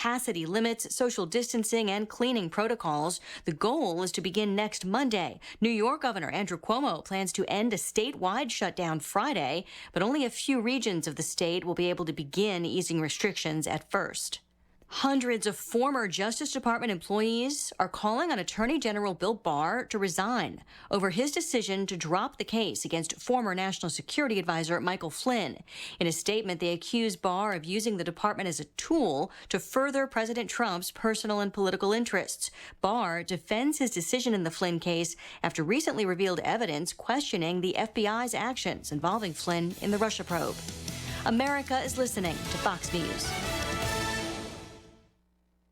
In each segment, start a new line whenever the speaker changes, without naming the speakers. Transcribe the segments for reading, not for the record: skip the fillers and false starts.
capacity limits, social distancing, and cleaning protocols. The goal is to begin next Monday. New York Governor Andrew Cuomo plans to end a statewide shutdown Friday, but only a few regions of the state will be able to begin easing restrictions at first. Hundreds of former Justice Department employees are calling on Attorney General Bill Barr to resign over his decision to drop the case against former National Security Advisor Michael Flynn. In a statement, they accuse Barr of using the department as a tool to further President Trump's personal and political interests. Barr defends his decision in the Flynn case after recently revealed evidence questioning the FBI's actions involving Flynn in the Russia probe. America is listening to Fox News.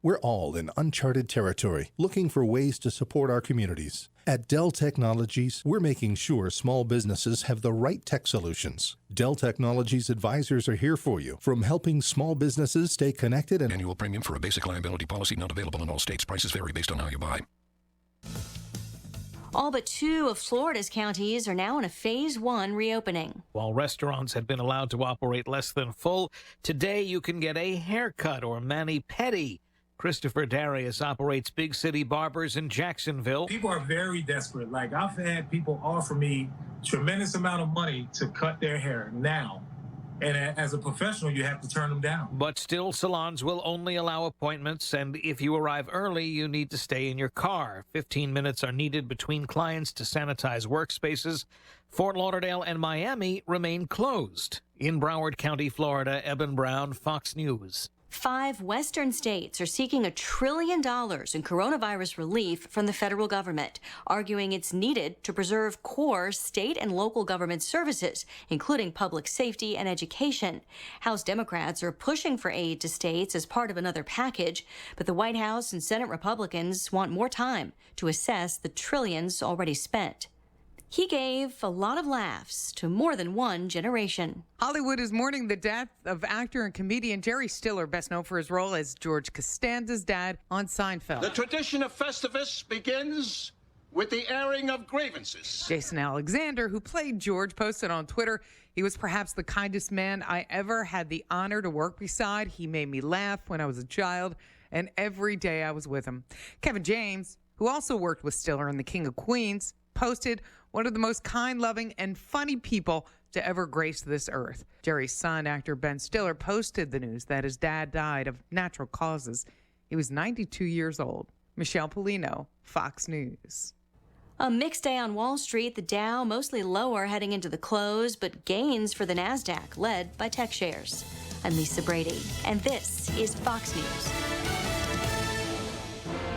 We're all in uncharted territory, looking for ways to support our communities. At Dell Technologies, we're making sure small businesses have the right tech solutions. Dell Technologies advisors are here for you, from helping small businesses stay connected and
annual premium for a basic liability policy not available in all states. Prices vary based on how you buy.
All but 2 of Florida's counties are now in a Phase 1 reopening.
While restaurants had been allowed to operate less than full, today you can get a haircut or mani-pedi. Christopher Darius operates Big City Barbers in Jacksonville.
People are very desperate. Like, I've had people offer me tremendous amount of money to cut their hair now. And as a professional, you have to turn them down.
But still, salons will only allow appointments, and if you arrive early, you need to stay in your car. 15 minutes are needed between clients to sanitize workspaces. Fort Lauderdale and Miami remain closed. In Broward County, Florida, Eben Brown, Fox News.
5 Western states are seeking $1 trillion in coronavirus relief from the federal government, arguing it's needed to preserve core state and local government services, including public safety and education. House Democrats are pushing for aid to states as part of another package, but the White House and Senate Republicans want more time to assess the trillions already spent. He gave a lot of laughs to more than one generation.
Hollywood is mourning the death of actor and comedian Jerry Stiller, best known for his role as George Costanza's dad on Seinfeld.
The tradition of Festivus begins with the airing of grievances.
Jason Alexander, who played George, posted on Twitter, "He was perhaps the kindest man I ever had the honor to work beside. He made me laugh when I was a child, and every day I was with him." Kevin James, who also worked with Stiller in The King of Queens, posted, "One of the most kind, loving, and funny people to ever grace this earth." Jerry's son, actor Ben Stiller, posted the news that his dad died of natural causes. He was 92 years old. Michelle Polino, Fox News.
A mixed day on Wall Street. The Dow mostly lower heading into the close, but gains for the NASDAQ led by tech shares. I'm Lisa Brady, and this is Fox News.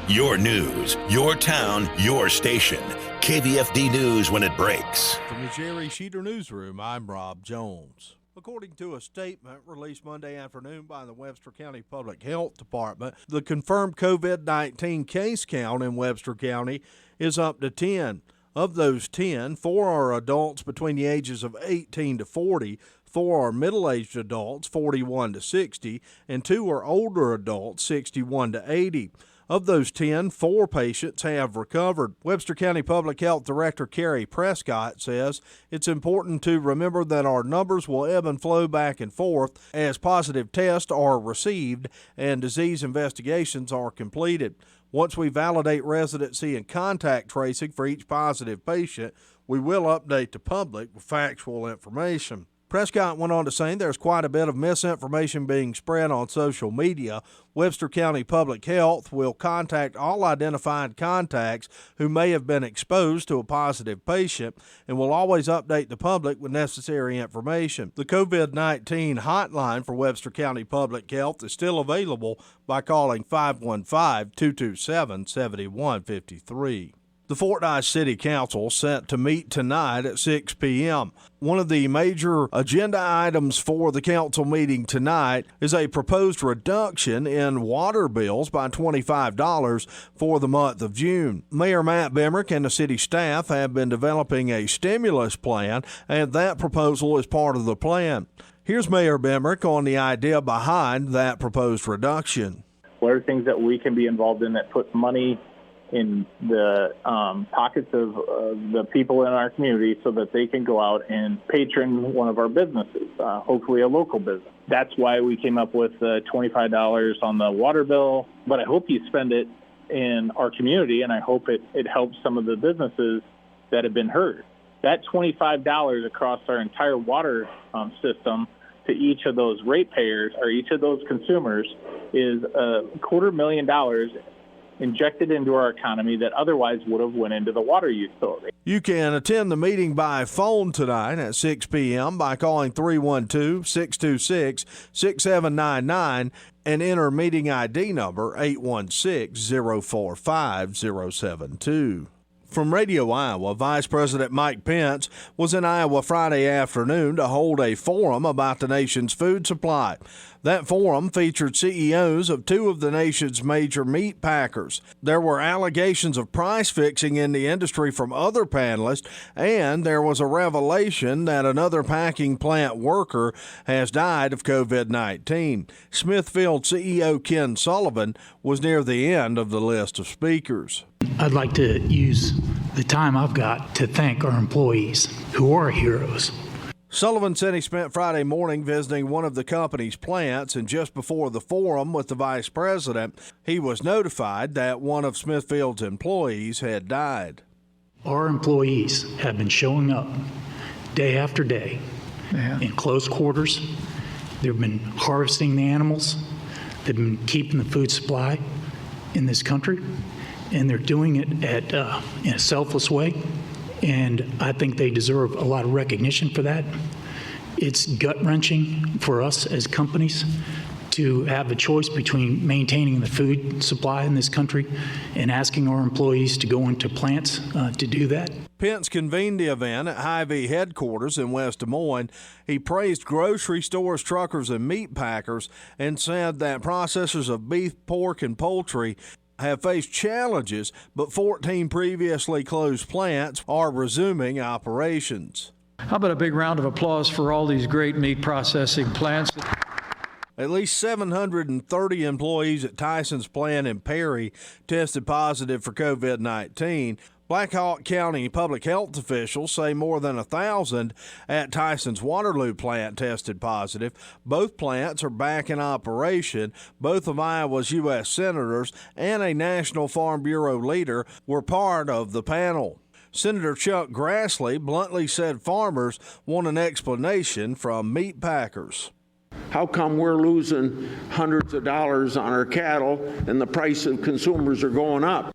Your news, your town, your station. KVFD News when it breaks.
From the Jerry Sheeter Newsroom, I'm Rob Jones. According to a statement released Monday afternoon by the Webster County Public Health Department, the confirmed COVID-19 case count in Webster County is up to 10. Of those 10, 4 are adults between the ages of 18 to 40, 4 are middle-aged adults, 41 to 60, and 2 are older adults, 61 to 80. Of those 10, 4 patients have recovered. Webster County Public Health Director Carrie Prescott says it's important to remember that our numbers will ebb and flow back and forth as positive tests are received and disease investigations are completed. Once we validate residency and contact tracing for each positive patient, we will update the public with factual information. Prescott went on to say there's quite a bit of misinformation being spread on social media. Webster County Public Health will contact all identified contacts who may have been exposed to a positive patient and will always update the public with necessary information. The COVID-19 hotline for Webster County Public Health is still available by calling 515-227-7153. The Fort Dodge City Council set to meet tonight at 6 p.m. One of the major agenda items for the council meeting tonight is a proposed reduction in water bills by $25 for the month of June. Mayor Matt Bemrick and the city staff have been developing a stimulus plan, and that proposal is part of the plan. Here's Mayor Bemrick on the idea behind that proposed reduction.
What are things that we can be involved in that put money in the pockets of the people in our community so that they can go out and patron one of our businesses, hopefully a local business. That's why we came up with $25 on the water bill, but I hope you spend it in our community, and I hope it helps some of the businesses that have been hurt. That $25 across our entire water system to each of those ratepayers or each of those consumers is $250,000 injected into our economy that otherwise would have went into the water utility.
You can attend the meeting by phone tonight at 6 p.m. by calling 312-626-6799 and enter meeting ID number 816-045-072. From Radio Iowa, Vice President Mike Pence was in Iowa Friday afternoon to hold a forum about the nation's food supply. That forum featured CEOs of two of the nation's major meat packers. There were allegations of price fixing in the industry from other panelists, and there was a revelation that another packing plant worker has died of COVID-19. Smithfield CEO Ken Sullivan was near the end of the list of speakers.
I'd like to use the time I've got to thank our employees, who are heroes.
Sullivan said he spent Friday morning visiting one of the company's plants, and just before the forum with the vice president, he was notified that one of Smithfield's employees had died.
Our employees have been showing up day after day in close quarters. They've been harvesting the animals. They've been keeping the food supply in this country, and they're doing it in a selfless way. And I think they deserve a lot of recognition for that. It's gut-wrenching for us as companies to have a choice between maintaining the food supply in this country and asking our employees to go into plants to do that.
Pence convened the event at Hy-Vee headquarters in West Des Moines. He praised grocery stores, truckers, and meat packers and said that processors of beef, pork, and poultry have faced challenges, but 14 previously closed plants are resuming operations.
How about a big round of applause for all these great meat processing plants?
At least 730 employees at Tyson's plant in Perry tested positive for COVID-19. Black Hawk County public health officials say more than 1,000 at Tyson's Waterloo plant tested positive. Both plants are back in operation. Both of Iowa's U.S. senators and a National Farm Bureau leader were part of the panel. Senator Chuck Grassley bluntly said farmers want an explanation from meat packers.
How come we're losing hundreds of dollars on our cattle and the price of consumers are going up?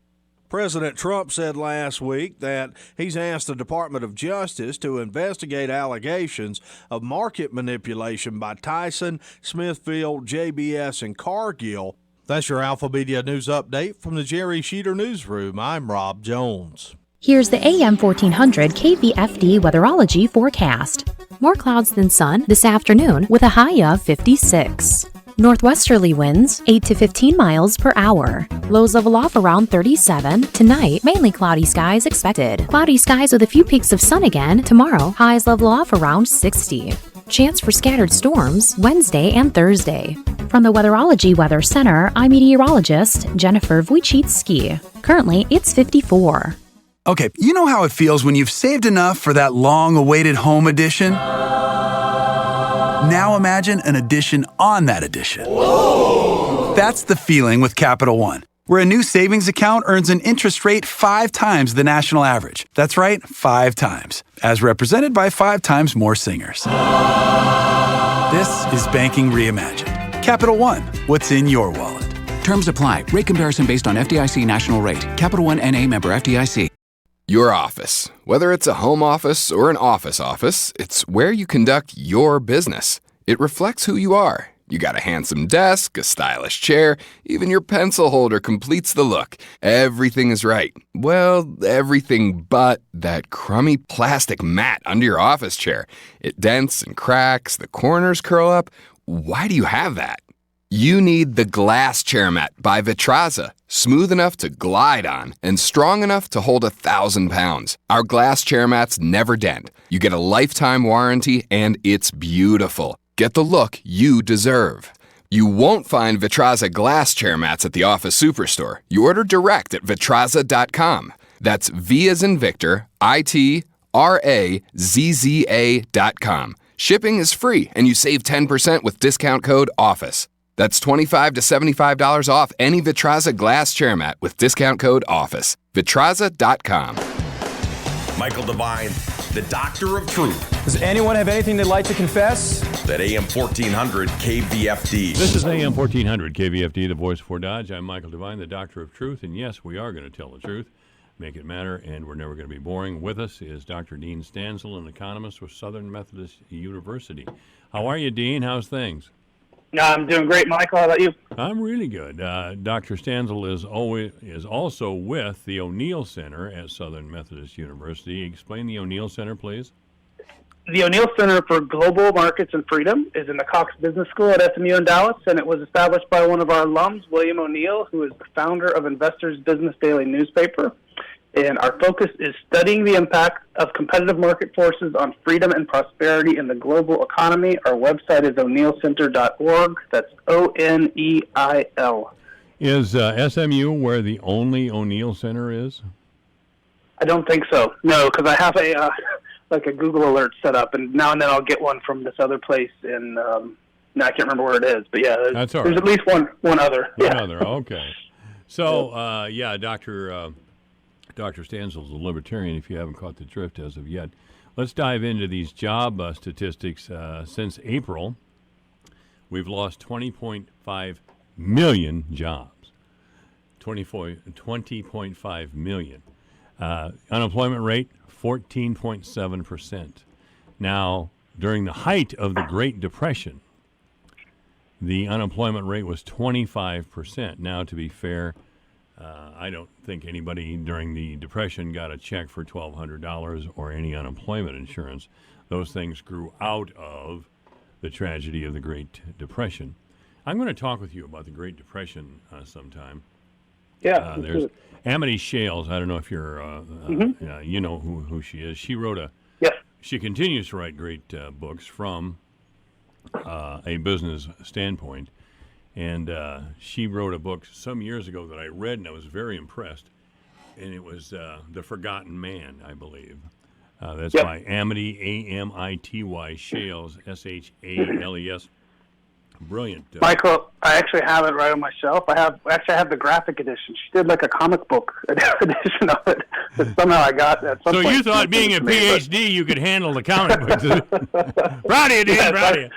President Trump said last week that he's asked the Department of Justice to investigate allegations of market manipulation by Tyson, Smithfield, JBS, and Cargill. That's your Alpha Media News Update from the Jerry Sheeter Newsroom. I'm Rob Jones.
Here's the AM 1400 KVFD weatherology forecast. More clouds than sun this afternoon with a high of 56. Northwesterly winds 8 to 15 miles per hour. Lows level off around 37. Tonight, mainly cloudy skies expected. Cloudy skies with a few peaks of sun again. Tomorrow, highs level off around 60. Chance for scattered storms Wednesday and Thursday. From the Weatherology Weather Center, I'm meteorologist Jennifer Wojcicki. Currently, it's 54.
Okay, you know how it feels when you've saved enough for that long-awaited home edition? Now imagine an addition on that addition. Whoa. That's the feeling with Capital One, where a new savings account earns an interest rate 5 times the national average. That's right, 5 times, as represented by 5 times more singers. This is banking reimagined. Capital One, what's in your wallet?
Terms apply. Rate comparison based on FDIC national rate. Capital One N.A. member FDIC.
Your office. Whether it's a home office or an office, it's where you conduct your business. It reflects who you are. You got a handsome desk, a stylish chair, even your pencil holder completes the look. Everything is right. Well, everything but that crummy plastic mat under your office chair. It dents and cracks, the corners curl up. Why do you have that? You need the Glass Chair Mat by Vitraza. Smooth enough to glide on and strong enough to hold 1,000 pounds. Our glass chair mats never dent. You get a lifetime warranty and it's beautiful. Get the look you deserve. You won't find Vitraza glass chair mats at the office superstore. You order direct at Vitraza.com. That's V as in Victor, ITRAZZA.com. Shipping is free, and you save 10% with discount code OFFICE. That's $25 to $75 off any Vitraza glass chair mat with discount code OFFICE. Vitraza.com.
Michael Devine, the Doctor of Truth.
Does anyone have anything they'd like to confess?
At AM 1400 KVFD.
This is AM 1400 KVFD, the voice for Dodge. I'm Michael Devine, the Doctor of Truth, and yes, we are going to tell the truth, make it matter, and we're never going to be boring. With us is Dr. Dean Stansel, an economist with Southern Methodist University. How are you, Dean? How's things?
I'm doing great, Michael. How about you?
I'm really good. Dr. Stansel is also with the O'Neill Center at Southern Methodist University. Explain the O'Neill Center, please.
The O'Neill Center for Global Markets and Freedom is in the Cox Business School at SMU in Dallas, and it was established by one of our alums, William O'Neill, who is the founder of Investors Business Daily newspaper. And our focus is studying the impact of competitive market forces on freedom and prosperity in the global economy. Our website is o'neillcenter.org. That's ONEIL.
Is SMU where the only O'Neill Center is?
I don't think so. No, because I have a Google alert set up, and now and then I'll get one from this other place in. Now I can't remember where it is, but yeah,
That's all
there's
right.
at least one other.
One other, okay. So, Dr. Stansel's a libertarian, if you haven't caught the drift as of yet. Let's dive into these job statistics. Since April, we've lost 20.5 million jobs. 20.5 million. Unemployment rate, 14.7%. Now, during the height of the Great Depression, the unemployment rate was 25%. Now, to be fair, I don't think anybody during the Depression got a check for $1,200 or any unemployment insurance. Those things grew out of the tragedy of the Great Depression. I'm going to talk with you about the Great Depression sometime.
Yeah.
There's Amity Shales. I don't know if you're, you know who she is. She wrote she continues to write great books from a business standpoint. And she wrote a book some years ago that I read, and I was very impressed. And it was The Forgotten Man, I believe. That's by Amity, A-M-I-T-Y, Shales, S-H-A-L-E-S. Brilliant.
Michael, I actually have it right on my shelf. I have the graphic edition. She did like a comic book edition of it that somehow I got at some
So
point.
you thought being a PhD you could handle the comic books. Proud of you, Dan, proud of you.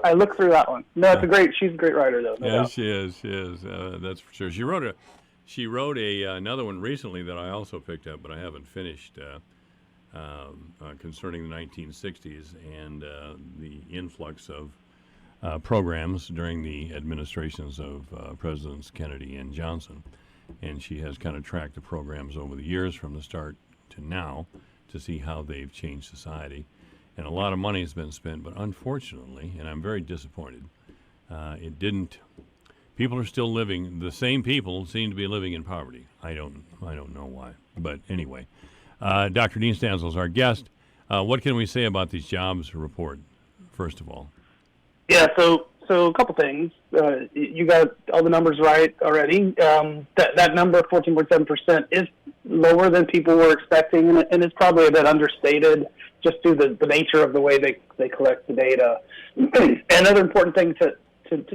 I looked through that one. No, she's a great writer, though. No doubt.
She is. That's for sure. She wrote another one recently that I also picked up, but I haven't finished, concerning the 1960s and the influx of programs during the administrations of Presidents Kennedy and Johnson. And she has kind of tracked the programs over the years from the start to now to see how they've changed society. And a lot of money has been spent, but unfortunately, and I'm very disappointed, it didn't. People are still living. The same people seem to be living in poverty. I don't know why, but anyway, Dr. Dean Stansel is our guest. What can we say about these jobs report? First of all.
Yeah. So a couple things. You got all the numbers right already. That number, 14.7%, is lower than people were expecting, and it's probably a bit understated just due to the nature of the way they collect the data. Another important thing to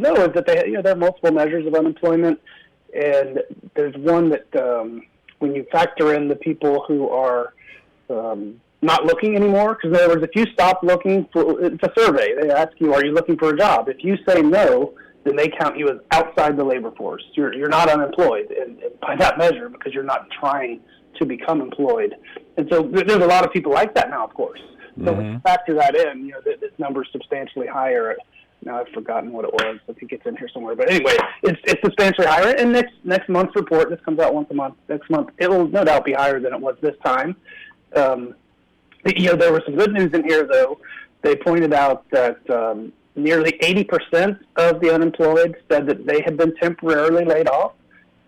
know is that there are multiple measures of unemployment, and there's one that when you factor in the people who are not looking anymore, because in other words, if you stop looking, it's a survey. They ask you, are you looking for a job? If you say no, then they count you as outside the labor force. You're not unemployed and by that measure because you're not trying to become employed. And so there's a lot of people like that now, of course. So when you factor that in, this number is substantially higher. Now I've forgotten what it was. I think it's in here somewhere. But anyway, it's substantially higher. And next month's report, this comes out once a month. Next month, it will no doubt be higher than it was this time. There was some good news in here, though. They pointed out that nearly 80% of the unemployed said that they had been temporarily laid off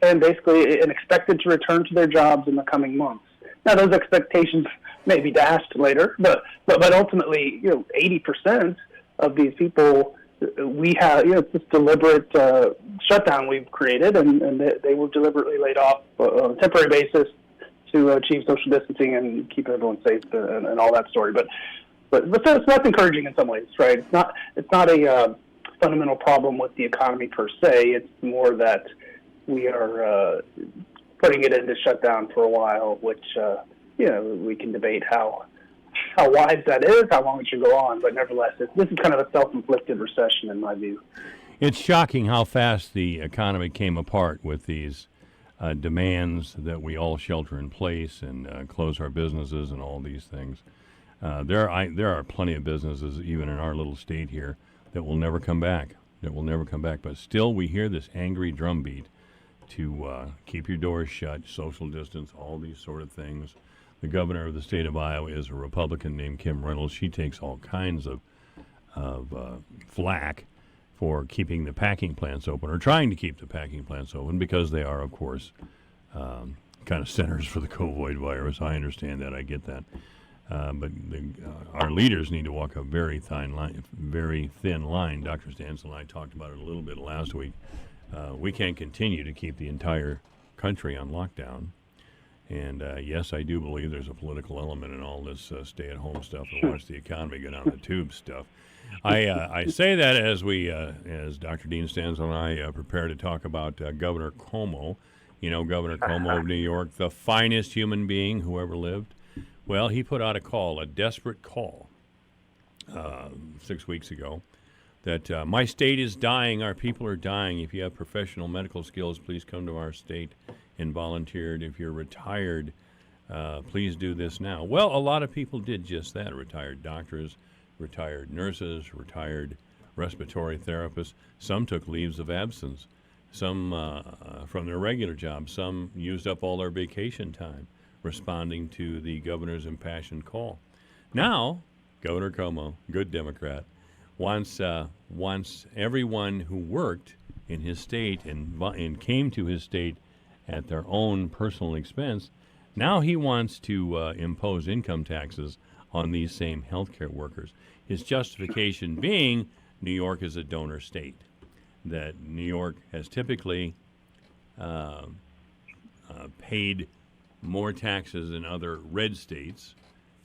and expected to return to their jobs in the coming months. Now, those expectations may be dashed later, but ultimately, 80% of these people we have, it's this deliberate shutdown we've created, and they were deliberately laid off on a temporary basis to achieve social distancing and keep everyone safe and all that story. But that's encouraging in some ways, right? It's not a fundamental problem with the economy per se. It's more that we are putting it into shutdown for a while, which we can debate how wise that is, how long it should go on, but nevertheless, this is kind of a self-inflicted recession in my view.
It's shocking how fast the economy came apart with these demands that we all shelter in place and close our businesses and all these things. There are plenty of businesses, even in our little state here, that will never come back. But still, we hear this angry drumbeat to keep your doors shut, social distance, all these sort of things. The governor of the state of Iowa is a Republican named Kim Reynolds. She takes all kinds of flack for keeping the packing plants open, or trying to keep the packing plants open, because they are, of course, kind of centers for the COVID virus. I understand that. I get that. But our leaders need to walk a very thin line. Dr. Stansel and I talked about it a little bit last week. We can't continue to keep the entire country on lockdown. And yes, I do believe there's a political element in all this stay-at-home stuff and watch the economy go down the tube stuff. I say that as Dr. Dean Stansel and I prepare to talk about Governor Cuomo. Governor Cuomo of New York, the finest human being who ever lived. Well, he put out a desperate call 6 weeks ago that my state is dying, our people are dying. If you have professional medical skills, please come to our state and volunteer. If you're retired, please do this now. Well, a lot of people did just that. Retired doctors, retired nurses, retired respiratory therapists. Some took leaves of absence, some from their regular jobs. Some used up all their vacation time responding to the governor's impassioned call. Now, Governor Cuomo, good Democrat, wants everyone who worked in his state and came to his state at their own personal expense. Now he wants to impose income taxes on these same healthcare workers. His justification being New York is a donor state, that New York has typically paid more taxes than other red states,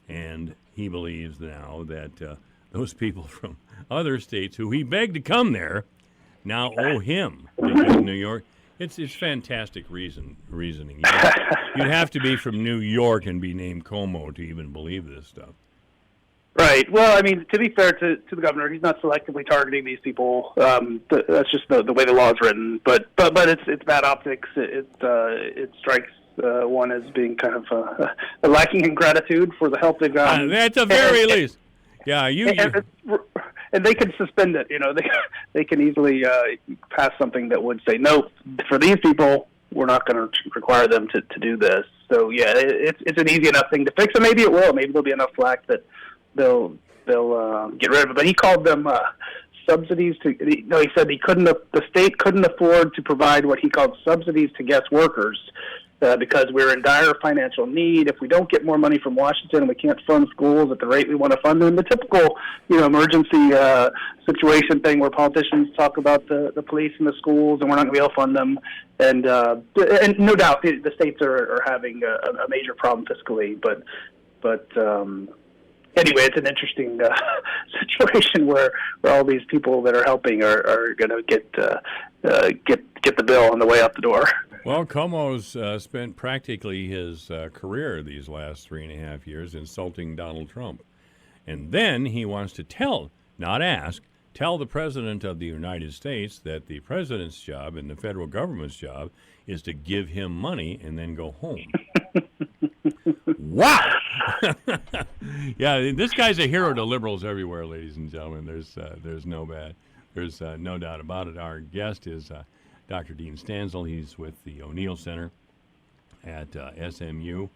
and he believes now that those people from other states who he begged to come there now owe him, because New York. It's fantastic reasoning. You'd have to be from New York and be named Cuomo to even believe this stuff.
Right. Well, I mean, to be fair to the governor, he's not selectively targeting these people. That's just the way the law is written. But it's bad optics. It strikes one as being kind of lacking in gratitude for the help they've gotten.
At the very least. Yeah,
and they can suspend it. They can easily pass something that would say, no, for these people, we're not going to require them to do this. So yeah, it's an easy enough thing to fix, and maybe it will. Maybe there'll be enough flack that they'll get rid of it. But he called them subsidies to. He said the state couldn't afford to provide what he called subsidies to guest workers. Because we're in dire financial need. If we don't get more money from Washington and we can't fund schools at the rate we want to fund them, the typical, emergency situation thing where politicians talk about the police and the schools and we're not going to be able to fund them. And no doubt the states are having a major problem fiscally. But anyway, it's an interesting situation where all these people that are helping are going to get the bill on the way out the door.
Well, Cuomo's spent practically his career these last 3.5 years insulting Donald Trump. And then he wants to tell the President of the United States that the President's job and the federal government's job is to give him money and then go home. Wow! Yeah, this guy's a hero to liberals everywhere, ladies and gentlemen. There's no doubt about it. Our guest is Dr. Dean Stansel. He's with the O'Neill Center at SMU,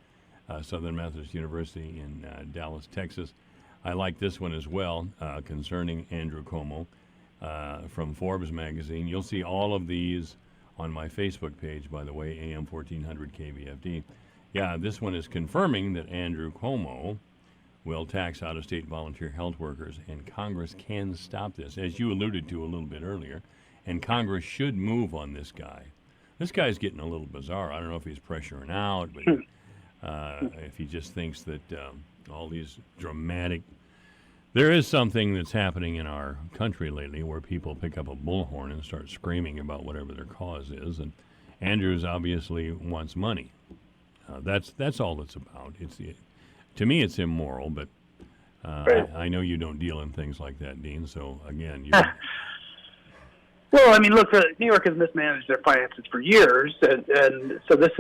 Southern Methodist University in Dallas, Texas. I like this one as well, concerning Andrew Cuomo from Forbes magazine. You'll see all of these on my Facebook page, by the way, AM 1400 KVFD. Yeah, this one is confirming that Andrew Cuomo will tax out-of-state volunteer health workers, and Congress can stop this, as you alluded to a little bit earlier, and Congress should move on this guy. This guy's getting a little bizarre. I don't know if he's pressuring out, but if he just thinks that all these dramatic... There is something that's happening in our country lately where people pick up a bullhorn and start screaming about whatever their cause is, and Andrews obviously wants money. That's all it's about. To me, it's immoral, but I know you don't deal in things like that, Dean. So again, you're...
Well, I mean, look, New York has mismanaged their finances for years, and so this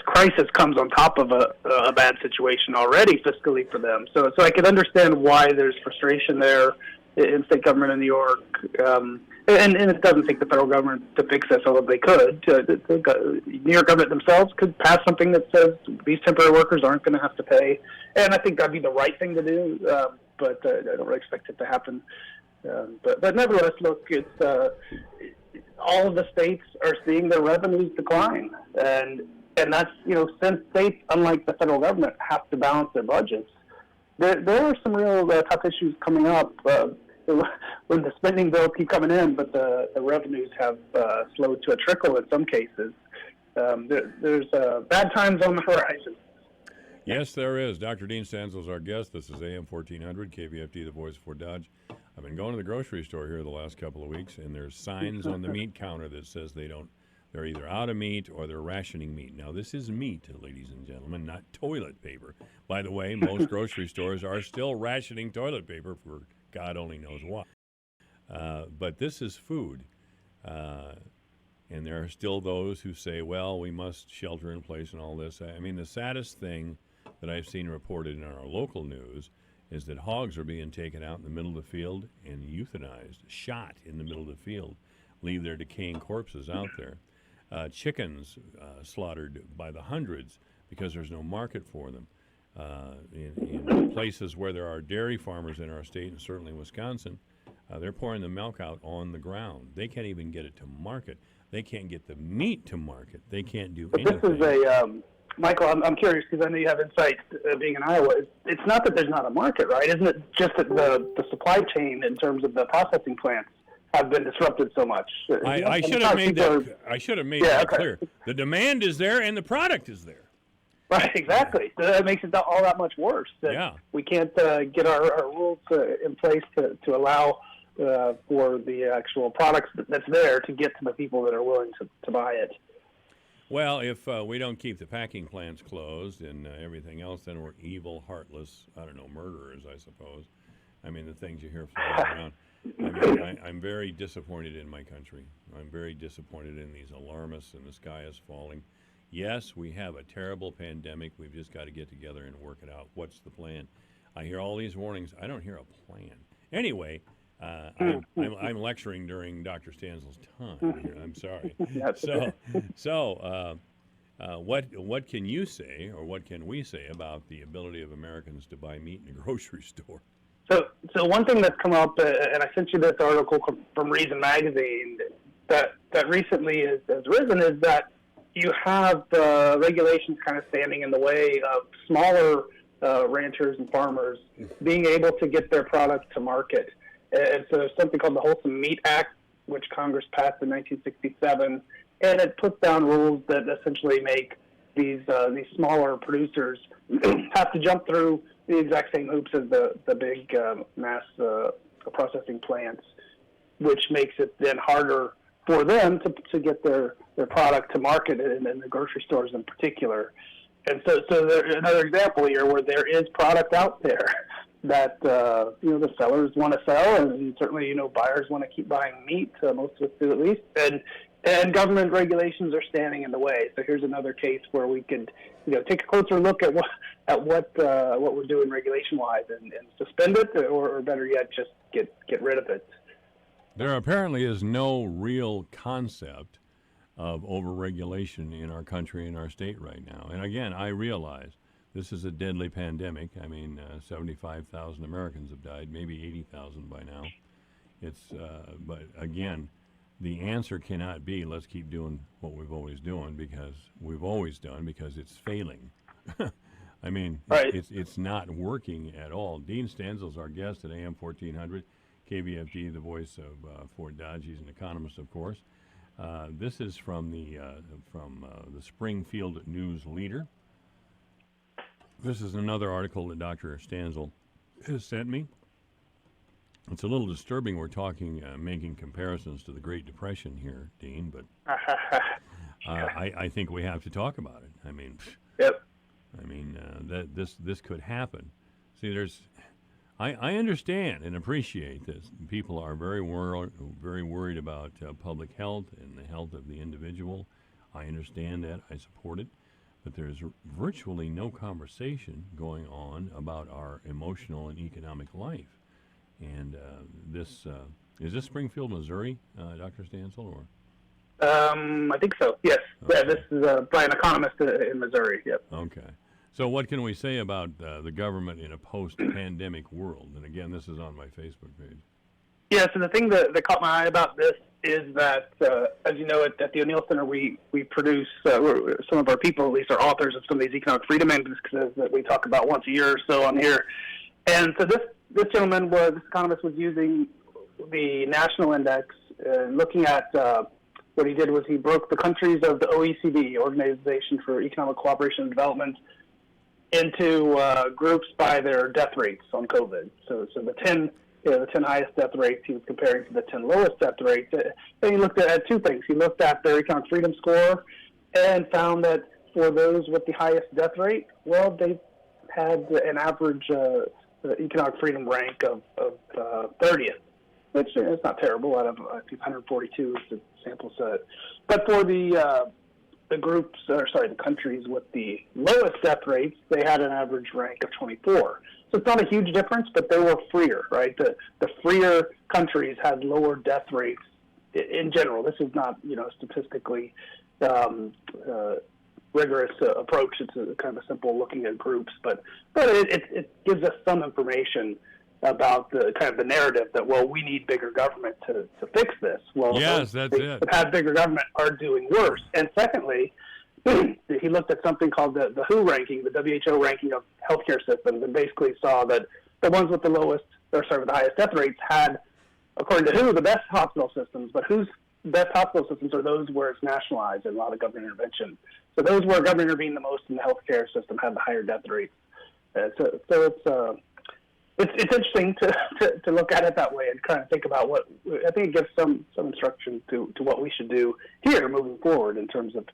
crisis comes on top of a bad situation already fiscally for them. So I can understand why there's frustration there in state government in New York, and it doesn't take the federal government to fix this, although they could. The New York government themselves could pass something that says these temporary workers aren't going to have to pay, and I think that'd be the right thing to do, but I don't really expect it to happen. But nevertheless, look, it's all of the states are seeing their revenues decline, and that's, since states, unlike the federal government, have to balance their budgets. There are some real tough issues coming up when the spending bills keep coming in, but the revenues have slowed to a trickle in some cases. There's bad times on the horizon.
Yes, there is. Dr. Dean Stanzel is our guest. This is AM 1400, KVFD, the voice for Dodge. I've been going to the grocery store here the last couple of weeks, and there's signs on the meat counter that says they're either out of meat or they're rationing meat. Now, this is meat, ladies and gentlemen, not toilet paper. By the way, most grocery stores are still rationing toilet paper for God only knows why. But this is food. And there are still those who say, well, we must shelter in place and all this. I mean, the saddest thing that I've seen reported in our local news is that hogs are being taken out in the middle of the field and euthanized, shot in the middle of the field, leave their decaying corpses out there. Chickens slaughtered by the hundreds because there's no market for them. In places where there are dairy farmers in our state, and certainly Wisconsin, they're pouring the milk out on the ground. They can't even get it to market. They can't get the meat to market. They can't do anything.
This is Michael, I'm curious because I know you have insight being in Iowa. It's not that there's not a market, right? Isn't it just that the supply chain in terms of the processing plants have been disrupted so much?
I should have made that clear. The demand is there and the product is there.
Right, exactly. That makes it all that much worse. We can't get our rules in place to allow for the actual products that's there to get to the people that are willing to buy it.
Well, if we don't keep the packing plants closed and everything else, then we're evil, heartless, murderers, I suppose. I mean, the things you hear floating around. I'm very disappointed in my country. I'm very disappointed in these alarmists and the sky is falling. Yes, we have a terrible pandemic. We've just got to get together and work it out. What's the plan? I hear all these warnings. I don't hear a plan. Anyway, I'm lecturing during Dr. Stanzel's time here. I'm sorry. What can you say, or what can we say about the ability of Americans to buy meat in a grocery store?
So one thing that's come up, and I sent you this article from Reason Magazine that recently has risen, is that you have regulations kind of standing in the way of smaller ranchers and farmers being able to get their product to market. And so there's something called the Wholesome Meat Act, which Congress passed in 1967, and it puts down rules that essentially make these smaller producers have to jump through the exact same hoops as the big mass processing plants, which makes it then harder for them to get their product to market in the grocery stores in particular. And so there's another example here where there is product out there that the sellers want to sell, and certainly buyers want to keep buying meat. Most of us do, at least, and government regulations are standing in the way. So here's another case where we could take a closer look at what we're doing regulation wise and suspend it, or better yet, just get rid of it.
There apparently is no real concept of overregulation in our country and our state right now. And again, I realize this is a deadly pandemic. I mean, 75,000 Americans have died, maybe 80,000 by now. But again, the answer cannot be let's keep doing what we've always done because it's failing. I mean,
Right.
it's not working at all. Dean Stanzel's our guest at AM 1400, KVFD, the voice of Fort Dodge. He's an economist, of course. This is from the Springfield News Leader. This is another article that Dr. Stanzel has sent me. It's a little disturbing. We're talking, making comparisons to the Great Depression here, Dean, but I think we have to talk about it. I mean,
yep.
I mean, that this could happen. See, I understand and appreciate this. People are very worried about public health and the health of the individual. I understand that. I support it. But there's virtually no conversation going on about our emotional and economic life. And is this Springfield, Missouri, Dr. Stansel, or?
I think so. Yes. Okay. Yeah. This is by an economist in Missouri. Yep.
Okay. So what can we say about the government in a post-pandemic world? And again, this is on my Facebook page.
Yeah. So the thing that caught my eye about this is that, as you know, at the O'Neill Center, we produce some of our people, at least, are authors of some of these economic freedom indexes that we talk about once a year or so on here. And so this economist was using the national index, looking at what he did was he broke the countries of the OECD, Organization for Economic Cooperation and Development, into groups by their death rates on COVID. So the 10 highest death rates he was comparing to the 10 lowest death rates. And he looked at two things. He looked at their economic freedom score and found that for those with the highest death rate, well, they had an average economic freedom rank of 30th, which is not terrible out of, I think, 142 is the sample set. But for the countries with the lowest death rates, they had an average rank of 24. So it's not a huge difference, but they were freer, right? The freer countries had lower death rates in general. This is not, statistically rigorous approach. It's a kind of a simple looking at groups, but it gives us some information about the kind of the narrative that, well, we need bigger government to fix this. Well,
yes, that's it.
That have bigger government are doing worse. And secondly, he looked at something called the WHO ranking, the WHO ranking of healthcare systems, and basically saw that the ones with the highest death rates had, according to WHO, the best hospital systems. But whose best hospital systems are those where it's nationalized and a lot of government intervention. So those where government intervened the most in the healthcare system had the higher death rates. So it's interesting to look at it that way and kind of think about what I think it gives some instruction to what we should do here moving forward in terms of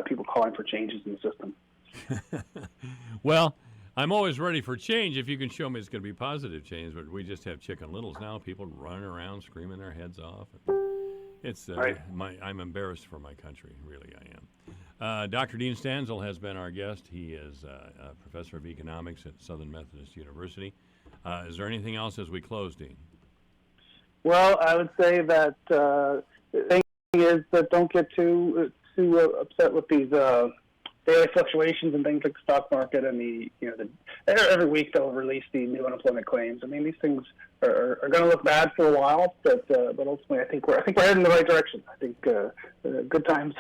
people calling for changes in the system.
Well, I'm always ready for change if you can show me it's going to be positive change. But we just have Chicken Littles now. People running around screaming their heads off. It's
right.
I'm embarrassed for my country. Really, I am. Dr. Dean Stanzel has been our guest. He is a professor of economics at Southern Methodist University. Is there anything else as we close, Dean?
Well, I would say that the thing is that don't get too upset with these daily fluctuations and things like the stock market and every week they'll release the new unemployment claims. I mean, these things are going to look bad for a while, but ultimately I think we're heading in the right direction. I think good times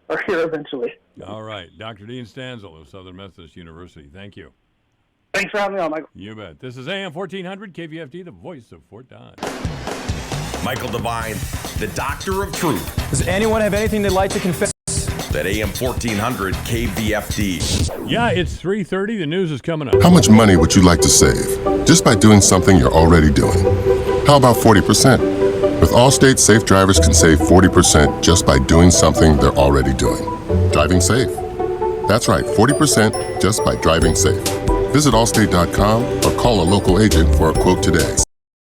are here eventually.
All right, Dr. Dean Stanzel of Southern Methodist University. Thank you.
Thanks for having me on, Michael.
You bet. This is AM 1400 KVFD, the voice of Fort Dodge.
Michael Devine, the Doctor of Truth.
Does anyone have anything they'd like to confess?
At AM 1400 KVFD.
Yeah, it's 3:30. The news is coming up.
How much money would you like to save just by doing something you're already doing? How about 40%? With Allstate, safe drivers can save 40% just by doing something they're already doing. Driving safe. That's right, 40% just by driving safe. Visit Allstate.com or call a local agent for a quote today.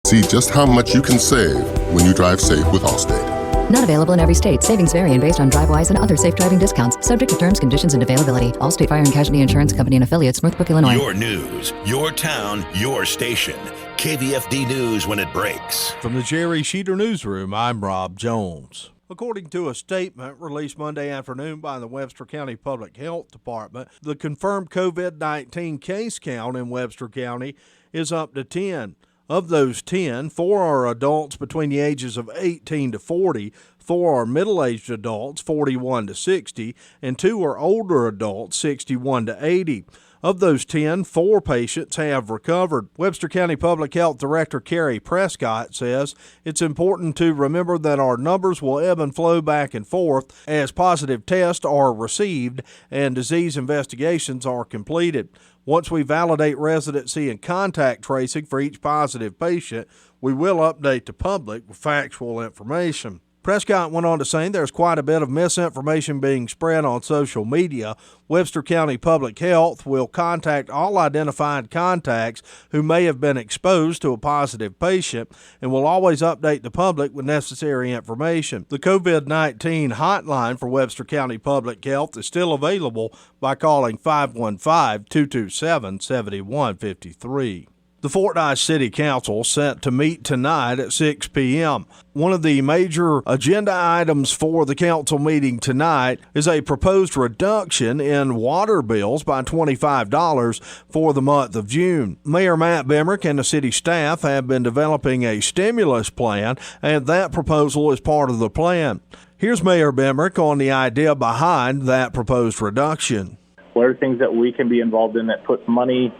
See just how much you can save when you drive safe with Allstate.
Not available in every state. Savings vary and based on DriveWise and other safe driving discounts. Subject to terms, conditions, and availability. Allstate Fire and Casualty Insurance Company and affiliates, Northbrook, Illinois.
Your news, your town, your station. KVFD News when it breaks.
From the Jerry Sheeter Newsroom, I'm Rob Jones. According to a statement released Monday afternoon by the Webster County Public Health Department, the confirmed COVID-19 case count in Webster County is up to 10. Of those 10, 4 are adults between the ages of 18 to 40, 4 are middle-aged adults, 41 to 60, and 2 are older adults, 61 to 80. Of those 10, 4 patients have recovered. Webster County Public Health Director Carrie Prescott says it's important to remember that our numbers will ebb and flow back and forth as positive tests are received and disease investigations are completed. Once we validate residency and contact tracing for each positive patient, we will update the public with factual information. Prescott went on to say there's quite a bit of misinformation being spread on social media. Webster County Public Health will contact all identified contacts who may have been exposed to a positive patient and will always update the public with necessary information. The COVID-19 hotline for Webster County Public Health is still available by calling 515-227-7153. The Fort Dodge City Council set to meet tonight at 6 p.m. One of the major agenda items for the council meeting tonight is a proposed reduction in water bills by $25 for the month of June. Mayor Matt Bemrick and the city staff have been developing a stimulus plan, and that proposal is part of the plan. Here's Mayor Bemrick on the idea behind that proposed reduction.
What are things that we can be involved in that put money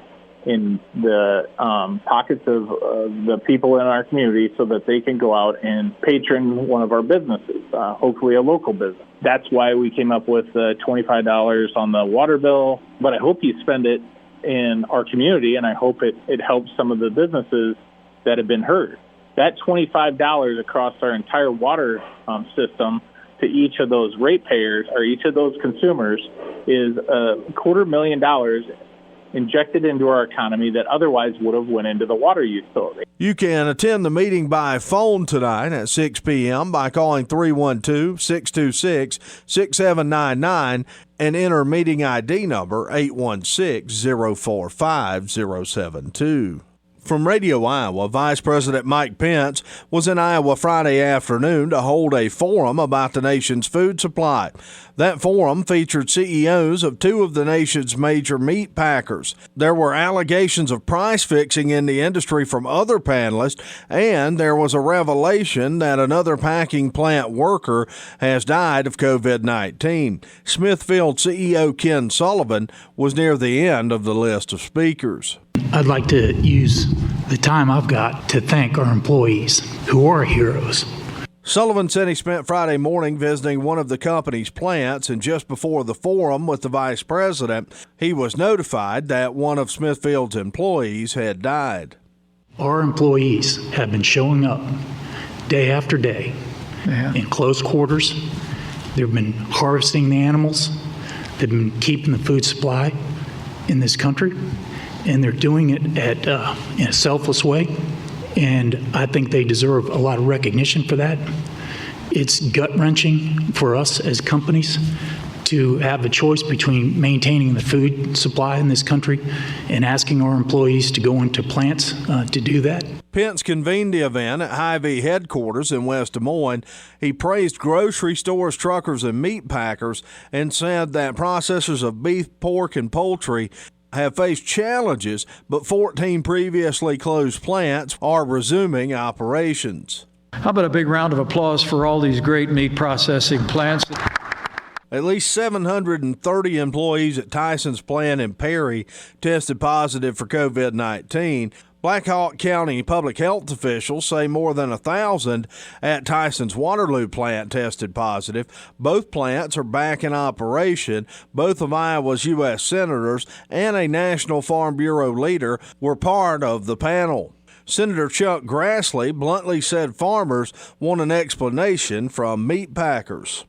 in the pockets of the people in our community so that they can go out and patron one of our businesses, hopefully a local business. That's why we came up with $25 on the water bill, but I hope you spend it in our community, and I hope it helps some of the businesses that have been hurt. That $25 across our entire water system to each of those ratepayers or each of those consumers is $250,000 injected into our economy that otherwise would have went into the water utility.
You can attend the meeting by phone tonight at 6 p.m. by calling 312-626-6799 and enter meeting ID number 816-045-072. From Radio Iowa, Vice President Mike Pence was in Iowa Friday afternoon to hold a forum about the nation's food supply. That forum featured CEOs of 2 of the nation's major meat packers. There were allegations of price fixing in the industry from other panelists, and there was a revelation that another packing plant worker has died of COVID-19. Smithfield CEO Ken Sullivan was near the end of the list of speakers.
I'd like to use the time I've got to thank our employees who are heroes.
Sullivan said he spent Friday morning visiting one of the company's plants, and just before the forum with the vice president, he was notified that one of Smithfield's employees had died.
Our employees have been showing up day after day in close quarters. They've been harvesting the animals. They've been keeping the food supply in this country, and they're doing it in a selfless way. And I think they deserve a lot of recognition for that. It's gut-wrenching for us as companies to have a choice between maintaining the food supply in this country and asking our employees to go into plants to do that.
Pence convened the event at Hy-Vee headquarters in West Des Moines. He praised grocery stores, truckers, and meat packers and said that processors of beef, pork, and poultry have faced challenges, but 14 previously closed plants are resuming operations.
How about a big round of applause for all these great meat processing plants?
At least 730 employees at Tyson's plant in Perry tested positive for COVID-19. Black Hawk County public health officials say more than 1,000 at Tyson's Waterloo plant tested positive. Both plants are back in operation. Both of Iowa's U.S. senators and a National Farm Bureau leader were part of the panel. Senator Chuck Grassley bluntly said farmers want an explanation from meat packers.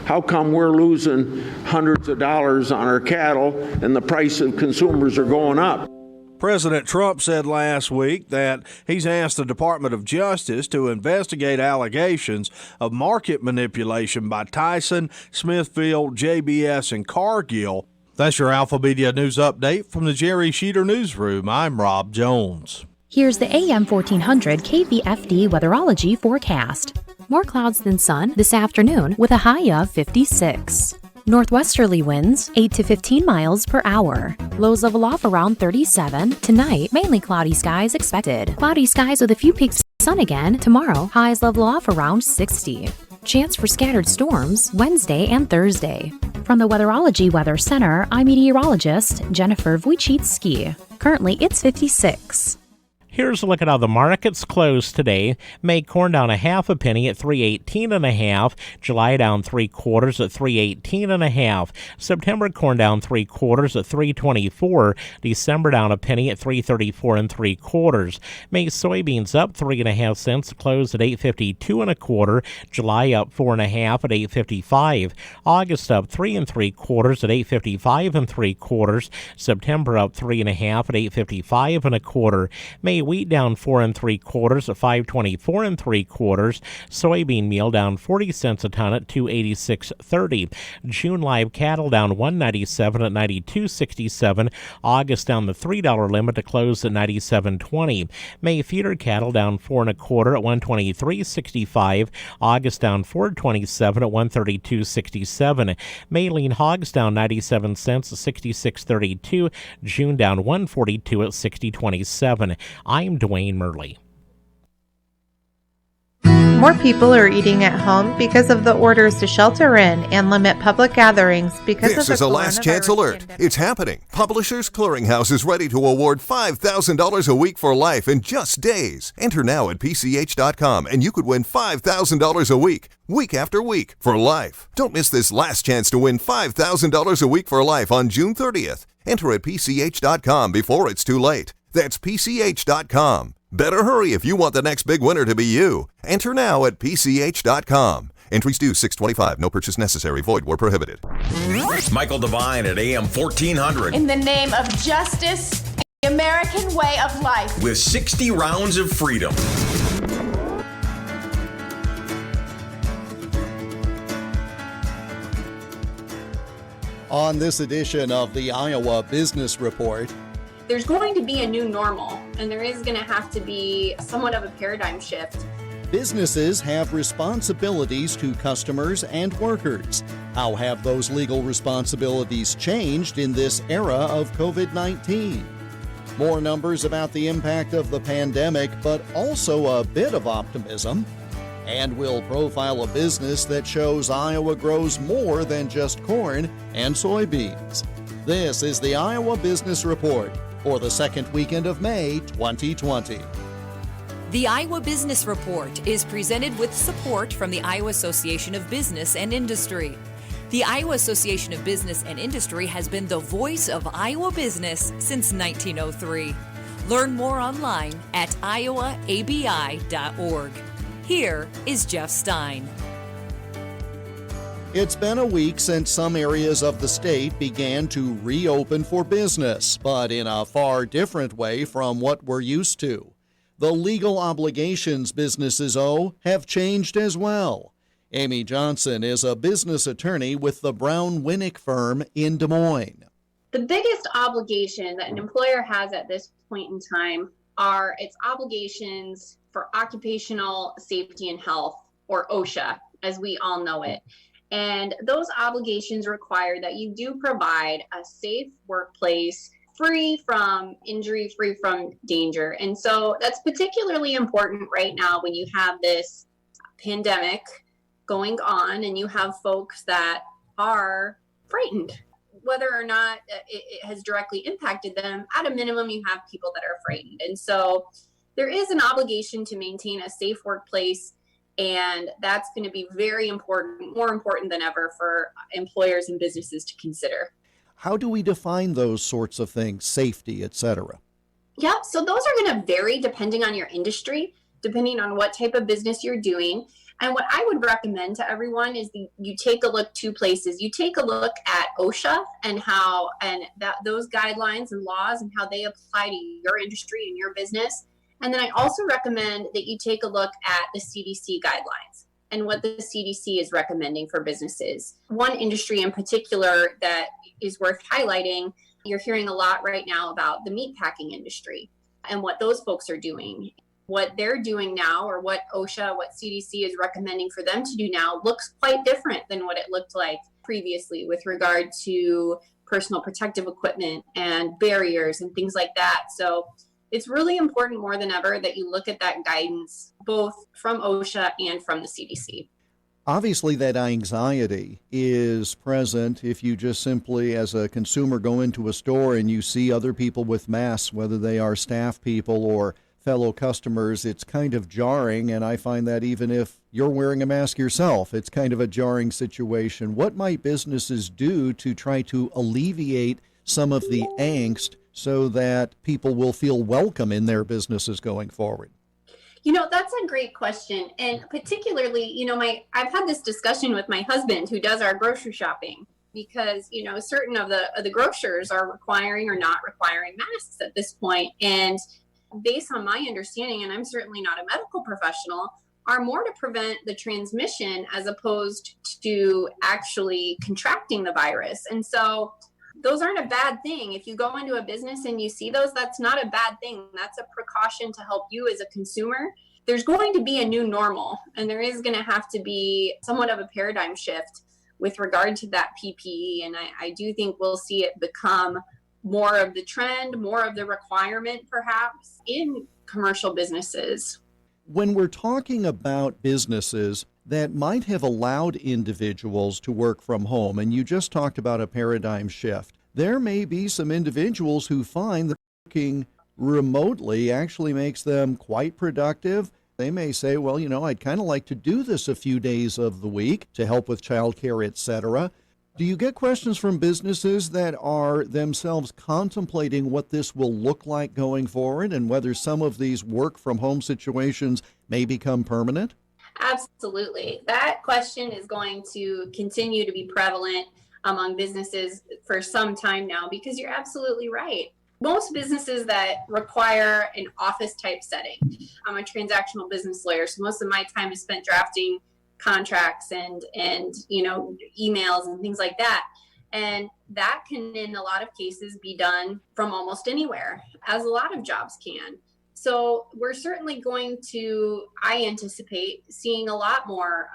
How come we're losing hundreds of dollars on our cattle and the price of consumers are going up?
President Trump said last week that he's asked the Department of Justice to investigate allegations of market manipulation by Tyson, Smithfield, JBS, and Cargill. That's your Alpha Media News Update from the Jerry Sheeter Newsroom. I'm Rob Jones.
Here's the AM 1400 KVFD weatherology forecast. More clouds than sun this afternoon with a high of 56. Northwesterly winds 8 to 15 miles per hour. Lows level off around 37. Tonight, mainly cloudy skies expected. Cloudy skies with a few peaks of sun again. Tomorrow, highs level off around 60. Chance for scattered storms Wednesday and Thursday. From From the Weatherology Weather Center, I'm meteorologist Jennifer Wojcicki. Currently, it's 56.
Here's a look at how the markets closed today. May corn down a half a penny at $3.18 July down 3/4 at $3.18 September corn down 3/4 at $3.24. December down a penny at $3.34 3/4. May soybeans up 3.5 cents, closed at $8.52 1/4. July up 4.5 at $8.55. August up 3 3/4 at $8.55 3/4. September up 3.5 at $8.55 1/4. May wheat down 4 3/4 at $5.24 3/4. Soybean meal down 40 cents a ton at $2.8630. June live cattle down $1.97 at $92.67. August down the $3 limit to close at $97.20. May feeder cattle down 4 1/4 at $123.65. August down $4.27 at $132.67. May lean hogs down 97 cents at $66.32. June down $1.42 at $60.27. I'm Dwayne Murley.
More people are eating at home because of the orders to shelter in and limit public gatherings because
This
of the
is a last chance alert. It's happening. Publishers Clearinghouse is ready to award $5,000 a week for life in just days. Enter now at PCH.com and you could win $5,000 a week after week, for life. Don't miss this last chance to win $5,000 a week for life on June 30th. Enter at PCH.com before it's too late. That's PCH.com. Better hurry if you want the next big winner to be you. Enter now at PCH.com. Entries due 6/25. No purchase necessary. Void where prohibited.
Michael Devine at AM 1400.
In the name of justice and the American way of life.
With 60 rounds of freedom.
On this edition of the Iowa Business Report,
there's going to be a new normal, and there is going to have to be somewhat of a paradigm shift.
businesses have responsibilities to customers and workers. How have those legal responsibilities changed in this era of COVID-19? More numbers about the impact of the pandemic, but also a bit of optimism. And we'll profile a business that shows Iowa grows more than just corn and soybeans. This is the Iowa Business Report for the second weekend of May 2020.
The Iowa Business Report is presented with support from the Iowa Association of Business and Industry. The Iowa Association of Business and Industry has been the voice of Iowa business since 1903. Learn more online at iowaabi.org. Here is Jeff Stein.
It's been a week since some areas of the state began to reopen for business, but in a far different way from what we're used to. The legal obligations businesses owe have changed as well. Amy Johnson is a business attorney with the Brown Winnick firm in Des Moines.
The biggest obligation that an employer has at this point in time are its obligations for occupational safety and health, or OSHA, as we all know it. And those obligations require that you do provide a safe workplace, free from injury, free from danger. And so that's particularly important right now when you have this pandemic going on and you have folks that are frightened. Whether or not it has directly impacted them, at a minimum, you have people that are frightened. And so there is an obligation to maintain a safe workplace, and that's going to be very important, more important than ever for employers and businesses to consider.
How do we define those sorts of things, safety, etc.?
Yeah, so those are going to vary depending on your industry, depending on what type of business you're doing. And what I would recommend to everyone is you take a look two places. You take a look at OSHA and those guidelines and laws and how they apply to your industry and your business. And then I also recommend that you take a look at the CDC guidelines and what the CDC is recommending for businesses. One industry in particular that is worth highlighting, you're hearing a lot right now about the meatpacking industry and what those folks are doing. What they're doing now, or what OSHA, what CDC is recommending for them to do now, looks quite different than what it looked like previously with regard to personal protective equipment and barriers and things like that. So it's really important more than ever that you look at that guidance, both from OSHA and from the CDC.
Obviously, that anxiety is present if you just simply, as a consumer, go into a store and you see other people with masks, whether they are staff people or fellow customers. It's kind of jarring, and I find that even if you're wearing a mask yourself, it's kind of a jarring situation. What might businesses do to try to alleviate some of the angst so that people will feel welcome in their businesses going forward?
That's a great question. And particularly, I've had this discussion with my husband who does our grocery shopping because, certain of the grocers are requiring or not requiring masks at this point. And based on my understanding, and I'm certainly not a medical professional, are more to prevent the transmission as opposed to actually contracting the virus. And so those aren't a bad thing. If you go into a business and you see those, that's not a bad thing. That's a precaution to help you as a consumer. There's going to be a new normal, and there is going to have to be somewhat of a paradigm shift with regard to that PPE. And I do think we'll see it become more of the trend, more of the requirement, perhaps, in commercial businesses.
When we're talking about businesses that might have allowed individuals to work from home, and you just talked about a paradigm shift, there may be some individuals who find that working remotely actually makes them quite productive. They may say, well, I'd kind of like to do this a few days of the week to help with childcare, etc. Do you get questions from businesses that are themselves contemplating what this will look like going forward and whether some of these work from home situations may become permanent?
Absolutely. That question is going to continue to be prevalent among businesses for some time now, because you're absolutely right. Most businesses that require an office type setting, I'm a transactional business lawyer, so most of my time is spent drafting contracts and emails and things like that. And that can, in a lot of cases, be done from almost anywhere, as a lot of jobs can. So we're certainly going to, I anticipate, seeing a lot more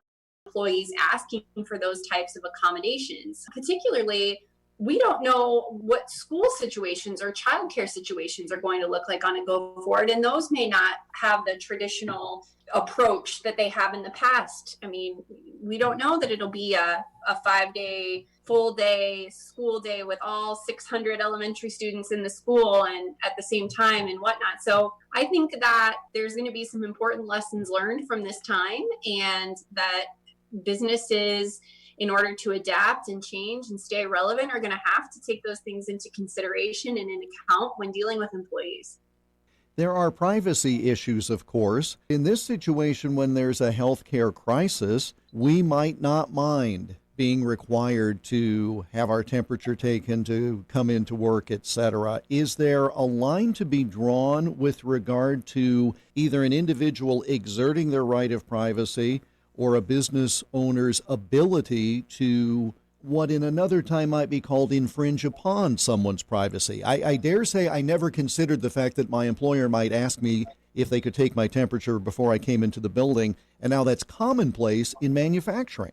employees asking for those types of accommodations. Particularly, we don't know what school situations or childcare situations are going to look like on a go forward, and those may not have the traditional approach that they have in the past. I mean, we don't know that it'll be a 5-day, full day school day with all 600 elementary students in the school and at the same time and whatnot. So I think that there's going to be some important lessons learned from this time, and that businesses, in order to adapt and change and stay relevant, are going to have to take those things into consideration and into account when dealing with employees.
There are privacy issues, of course. In this situation, when there's a healthcare crisis, we might not mind being required to have our temperature taken to come into work, etc. Is there a line to be drawn with regard to either an individual exerting their right of privacy or a business owner's ability to, what in another time might be called, infringe upon someone's privacy? I dare say I never considered the fact that my employer might ask me if they could take my temperature before I came into the building, and now that's commonplace in manufacturing.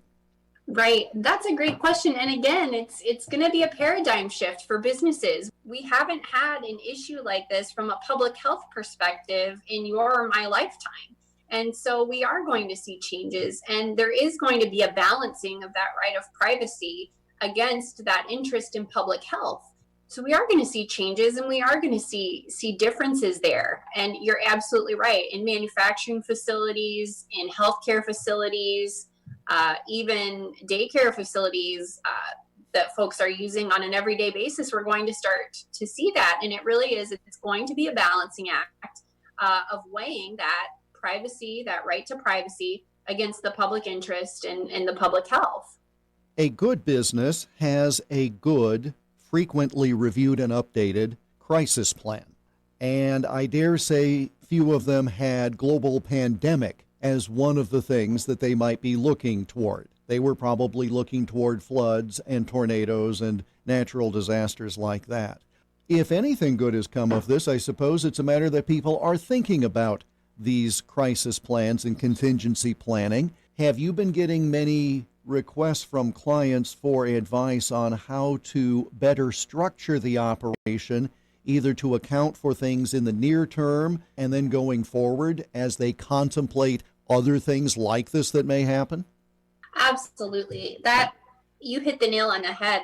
Right. That's a great question. And again, it's going to be a paradigm shift for businesses. We haven't had an issue like this from a public health perspective in your or my lifetime. And so we are going to see changes, and there is going to be a balancing of that right of privacy against that interest in public health. So we are going to see changes, and we are going to see differences there. And you're absolutely right. In manufacturing facilities, in healthcare facilities, even daycare facilities that folks are using on an everyday basis, we're going to start to see that. And it really is, it's going to be a balancing act of weighing that privacy, that right to privacy, against the public interest and the public health.
A good business has a good, frequently reviewed and updated crisis plan. And I dare say few of them had global pandemic as one of the things that they might be looking toward. They were probably looking toward floods and tornadoes and natural disasters like that. If anything good has come of this, I suppose it's a matter that people are thinking about these crisis plans and contingency planning. Have you been getting many requests from clients for advice on how to better structure the operation, either to account for things in the near term and then going forward as they contemplate other things like this that may happen?
Absolutely. You hit the nail on the head.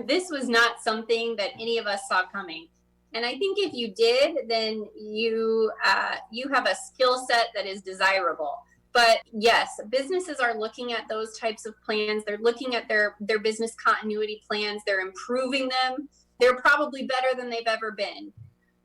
This was not something that any of us saw coming. And I think if you did, then you have a skill set that is desirable. But yes, businesses are looking at those types of plans. They're looking at their business continuity plans. They're improving them. They're probably better than they've ever been.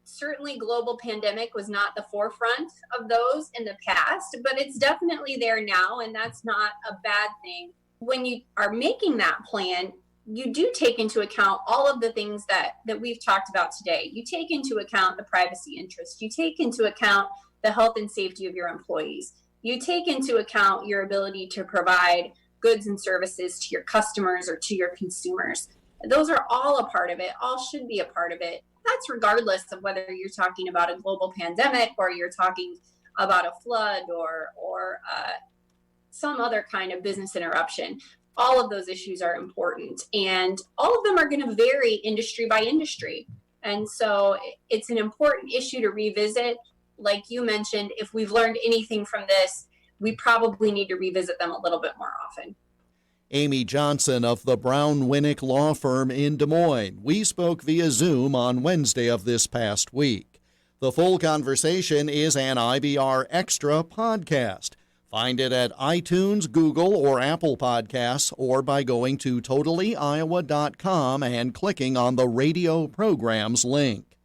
Certainly, global pandemic was not the forefront of those in the past, but it's definitely there now, and that's not a bad thing. When you are making that plan, you do take into account all of the things that we've talked about today. You take into account the privacy interest. You take into account the health and safety of your employees. You take into account your ability to provide goods and services to your customers or to your consumers. Those are all a part of it. All should be a part of it. That's regardless of whether you're talking about a global pandemic or you're talking about a flood or some other kind of business interruption. All of those issues are important, and all of them are going to vary industry by industry. And so it's an important issue to revisit. Like you mentioned, if we've learned anything from this, we probably need to revisit them a little bit more often.
Amy Johnson of the Brown Winnick Law Firm in Des Moines. We spoke via Zoom on Wednesday of this past week. The full conversation is an IBR Extra podcast. Find it at iTunes, Google, or Apple Podcasts, or by going to totallyiowa.com and clicking on the radio programs link.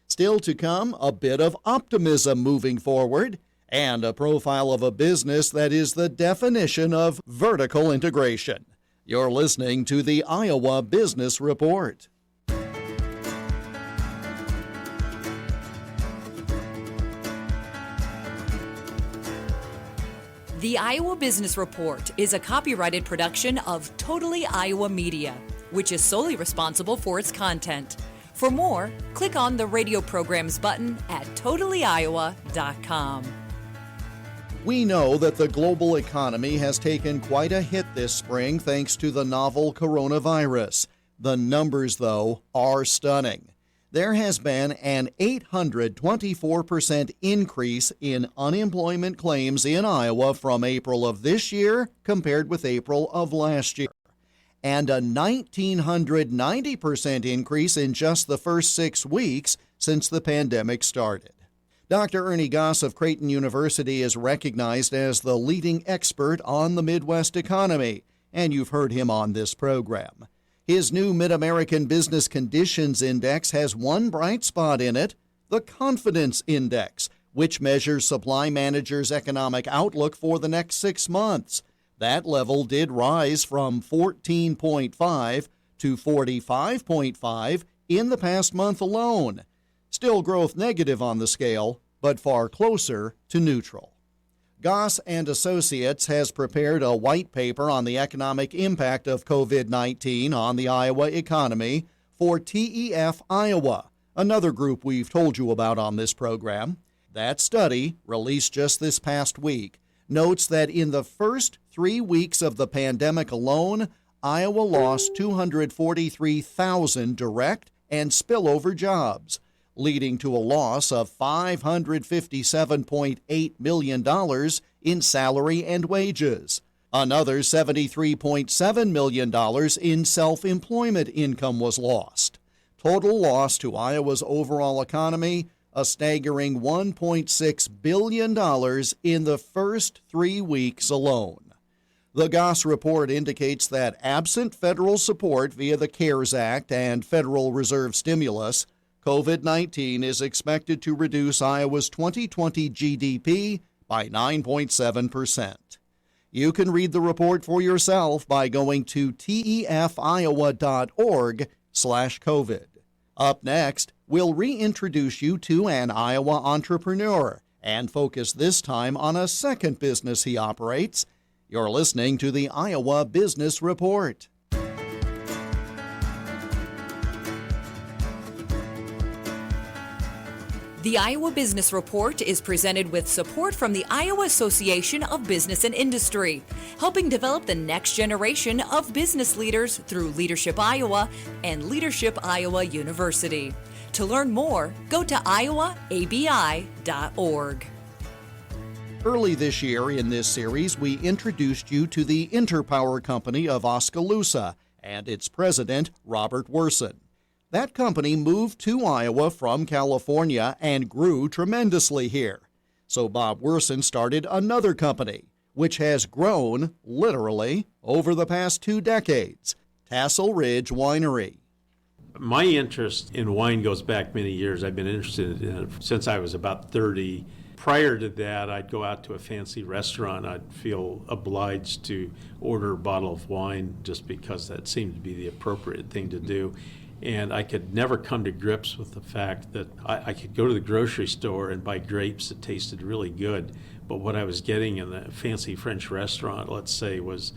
Still to come, a bit of optimism moving forward, and a profile of a business that is the definition of vertical integration. You're listening to the Iowa Business Report.
The Iowa Business Report is a copyrighted production of Totally Iowa Media, which is solely responsible for its content. For more, click on the radio programs button at totallyiowa.com.
We know that the global economy has taken quite a hit this spring thanks to the novel coronavirus. The numbers, though, are stunning. There has been an 824% increase in unemployment claims in Iowa from April of this year compared with April of last year, and a 1,990% increase in just the first 6 weeks since the pandemic started. Dr. Ernie Goss of Creighton University is recognized as the leading expert on the Midwest economy, and you've heard him on this program. His new Mid-American Business Conditions Index has one bright spot in it, the Confidence Index, which measures supply managers' economic outlook for the next 6 months. That level did rise from 14.5 to 45.5 in the past month alone. Still growth negative on the scale, but far closer to neutral. Goss and Associates has prepared a white paper on the economic impact of COVID-19 on the Iowa economy for TEF Iowa, another group we've told you about on this program. That study, released just this past week, notes that in the first 3 weeks of the pandemic alone, Iowa lost 243,000 direct and spillover jobs, leading to a loss of $557.8 million in salary and wages. Another $73.7 million in self-employment income was lost. Total loss to Iowa's overall economy, a staggering $1.6 billion in the first 3 weeks alone. The Goss report indicates that absent federal support via the CARES Act and Federal Reserve stimulus, COVID-19 is expected to reduce Iowa's 2020 GDP by 9.7%. You can read the report for yourself by going to tefiowa.org/COVID. Up next, we'll reintroduce you to an Iowa entrepreneur and focus this time on a second business he operates. You're listening to the Iowa Business Report.
The Iowa Business Report is presented with support from the Iowa Association of Business and Industry, helping develop the next generation of business leaders through Leadership Iowa and Leadership Iowa University. To learn more, go to iowaabi.org.
Early this year in this series, we introduced you to the Interpower Company of Oskaloosa and its president, Robert Werson. That company moved to Iowa from California and grew tremendously here. So Bob Werson started another company, which has grown, literally, over the past 2 decades, Tassel Ridge Winery.
My interest in wine goes back many years. I've been interested in it since I was about 30. Prior to that, I'd go out to a fancy restaurant. I'd feel obliged to order a bottle of wine just because that seemed to be the appropriate thing to do. And I could never come to grips with the fact that I could go to the grocery store and buy grapes that tasted really good, but what I was getting in a fancy French restaurant, let's say, was,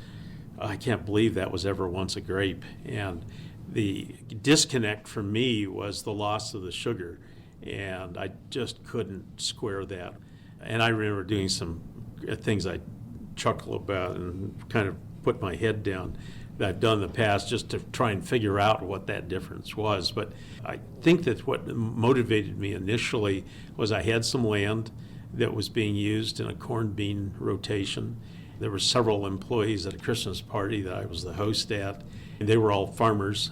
I can't believe that was ever once a grape. And the disconnect for me was the loss of the sugar, and I just couldn't square that. And I remember doing some things I chuckle about and kind of put my head down that I've done in the past just to try and figure out what that difference was. But I think that what motivated me initially was I had some land that was being used in a corn bean rotation. There were several employees at a Christmas party that I was the host at. And they were all farmers,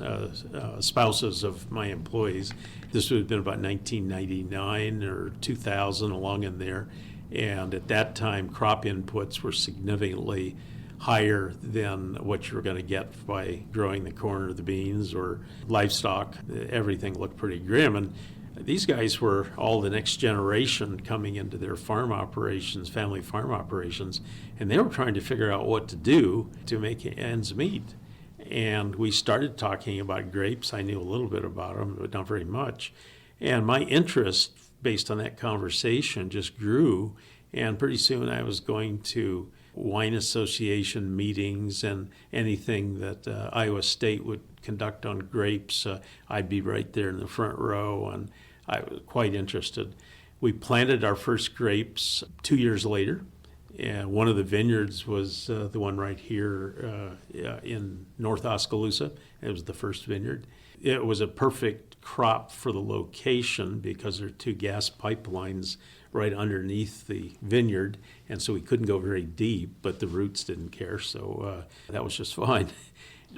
spouses of my employees. This would have been about 1999 or 2000, along in there. And at that time, crop inputs were significantly higher than what you were going to get by growing the corn or the beans or livestock. Everything looked pretty grim. And these guys were all the next generation coming into their farm operations, family farm operations, and they were trying to figure out what to do to make ends meet. And we started talking about grapes. I knew a little bit about them, but not very much. And my interest, based on that conversation, just grew. And pretty soon I was going to wine association meetings and anything that Iowa State would conduct on grapes. I'd be right there in the front row, and I was quite interested. We planted our first grapes 2 years later. And one of the vineyards was the one right here in North Oskaloosa. It was the first vineyard. It was a perfect crop for the location because there are 2 gas pipelines right underneath the vineyard, and so we couldn't go very deep, but the roots didn't care, so that was just fine.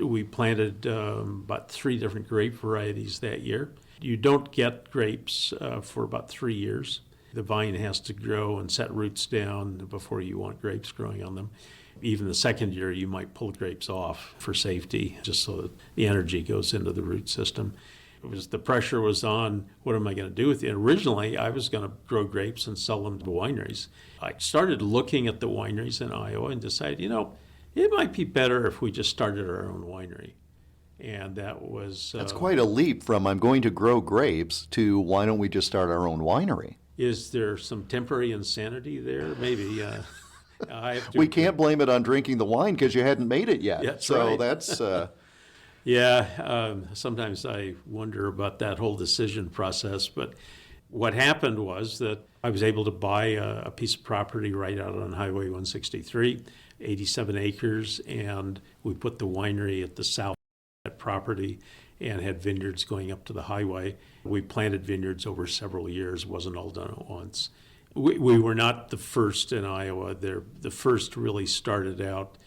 We planted about 3 different grape varieties that year. You don't get grapes for about 3 years. The vine has to grow and set roots down before you want grapes growing on them. Even the second year, you might pull grapes off for safety, just so that the energy goes into the root system. The pressure was on, what am I going to do with it? Originally, I was going to grow grapes and sell them to wineries. I started looking at the wineries in Iowa and decided, it might be better if we just started our own winery. And that was...
That's quite a leap from I'm going to grow grapes to why don't we just start our own winery?
Is there some temporary insanity there? Maybe.
We can't blame it on drinking the wine because you hadn't made it yet.
That's
so
right.
That's...
Yeah, sometimes I wonder about that whole decision process. But what happened was that I was able to buy a piece of property right out on Highway 163, 87 acres, and we put the winery at the south of that property and had vineyards going up to the highway. We planted vineyards over several years. It wasn't all done at once. We were not the first in Iowa. The first really started out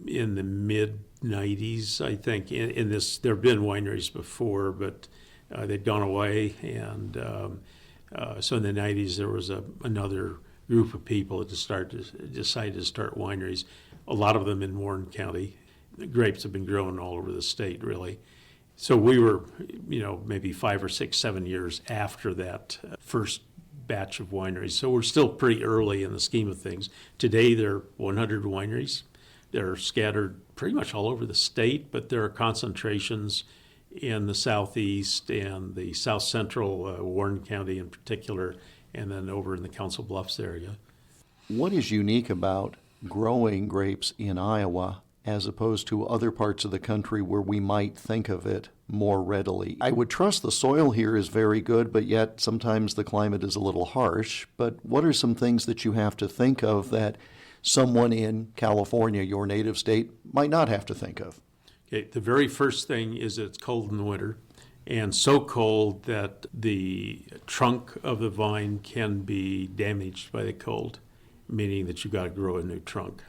in the mid-90s, I think. In this, there have been wineries before, but they'd gone away. And so in the 90s, there was another group of people that decided to start wineries, a lot of them in Warren County. The grapes have been grown all over the state, really. So we were, maybe 5 or 6, 7 years after that first batch of wineries. So we're still pretty early in the scheme of things. Today, there are 100 wineries. They're scattered pretty much all over the state, but there are concentrations in the southeast and the south central, Warren County in particular, and then over in the Council Bluffs area.
What is unique about growing grapes in Iowa as opposed to other parts of the country where we might think of it more readily? I would trust the soil here is very good, but yet sometimes the climate is a little harsh. But what are some things that you have to think of that someone in California, your native state, might not have to think of?
Okay, the very first thing is it's cold in the winter, and so cold that the trunk of the vine can be damaged by the cold. meaning that you've got to grow a new trunk.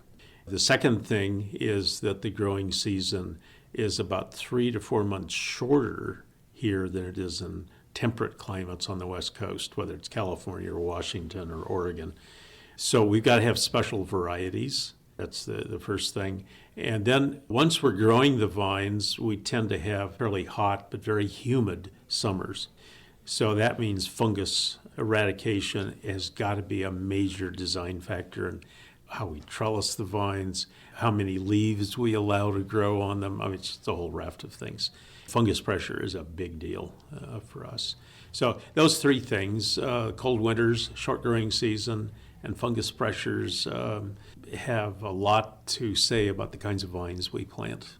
The second thing is that the growing season is about 3 to 4 months shorter here than it is in temperate climates on the West Coast, whether it's California or Washington or Oregon. So we've got to have special varieties. That's the first thing. And then once we're growing the vines, we tend to have fairly hot but very humid summers. So that means fungus eradication has got to be a major design factor in how we trellis the vines, how many leaves we allow to grow on them. I mean, it's just a whole raft of things. Fungus pressure is a big deal for us. So those three things, cold winters, short growing season, and fungus pressures have a lot to say about the kinds of vines we plant.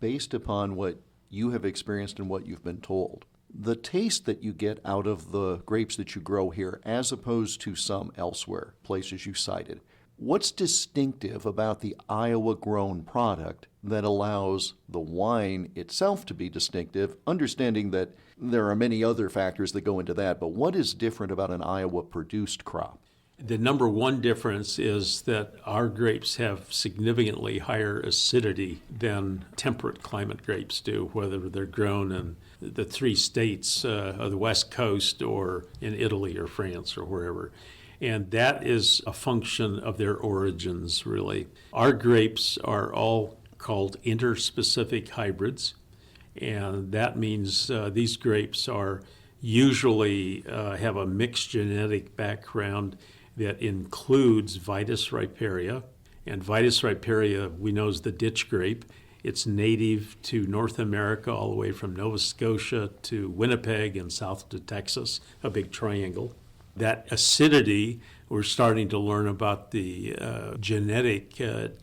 Based upon what you have experienced and what you've been told, the taste that you get out of the grapes that you grow here as opposed to some elsewhere, places you cited, what's distinctive about the Iowa-grown product that allows the wine itself to be distinctive, understanding that there are many other factors that go into that, but what is different about an Iowa-produced crop?
The number one difference is that our grapes have significantly higher acidity than temperate climate grapes do, whether they're grown in the 3 states of the West Coast or in Italy or France or wherever. And that is a function of their origins, really. Our grapes are all called interspecific hybrids, and that means these grapes are usually have a mixed genetic background that includes Vitis riparia. And Vitis riparia, we know, is the ditch grape. It's native to North America, all the way from Nova Scotia to Winnipeg and south to Texas, a big triangle. That acidity, we're starting to learn about the genetic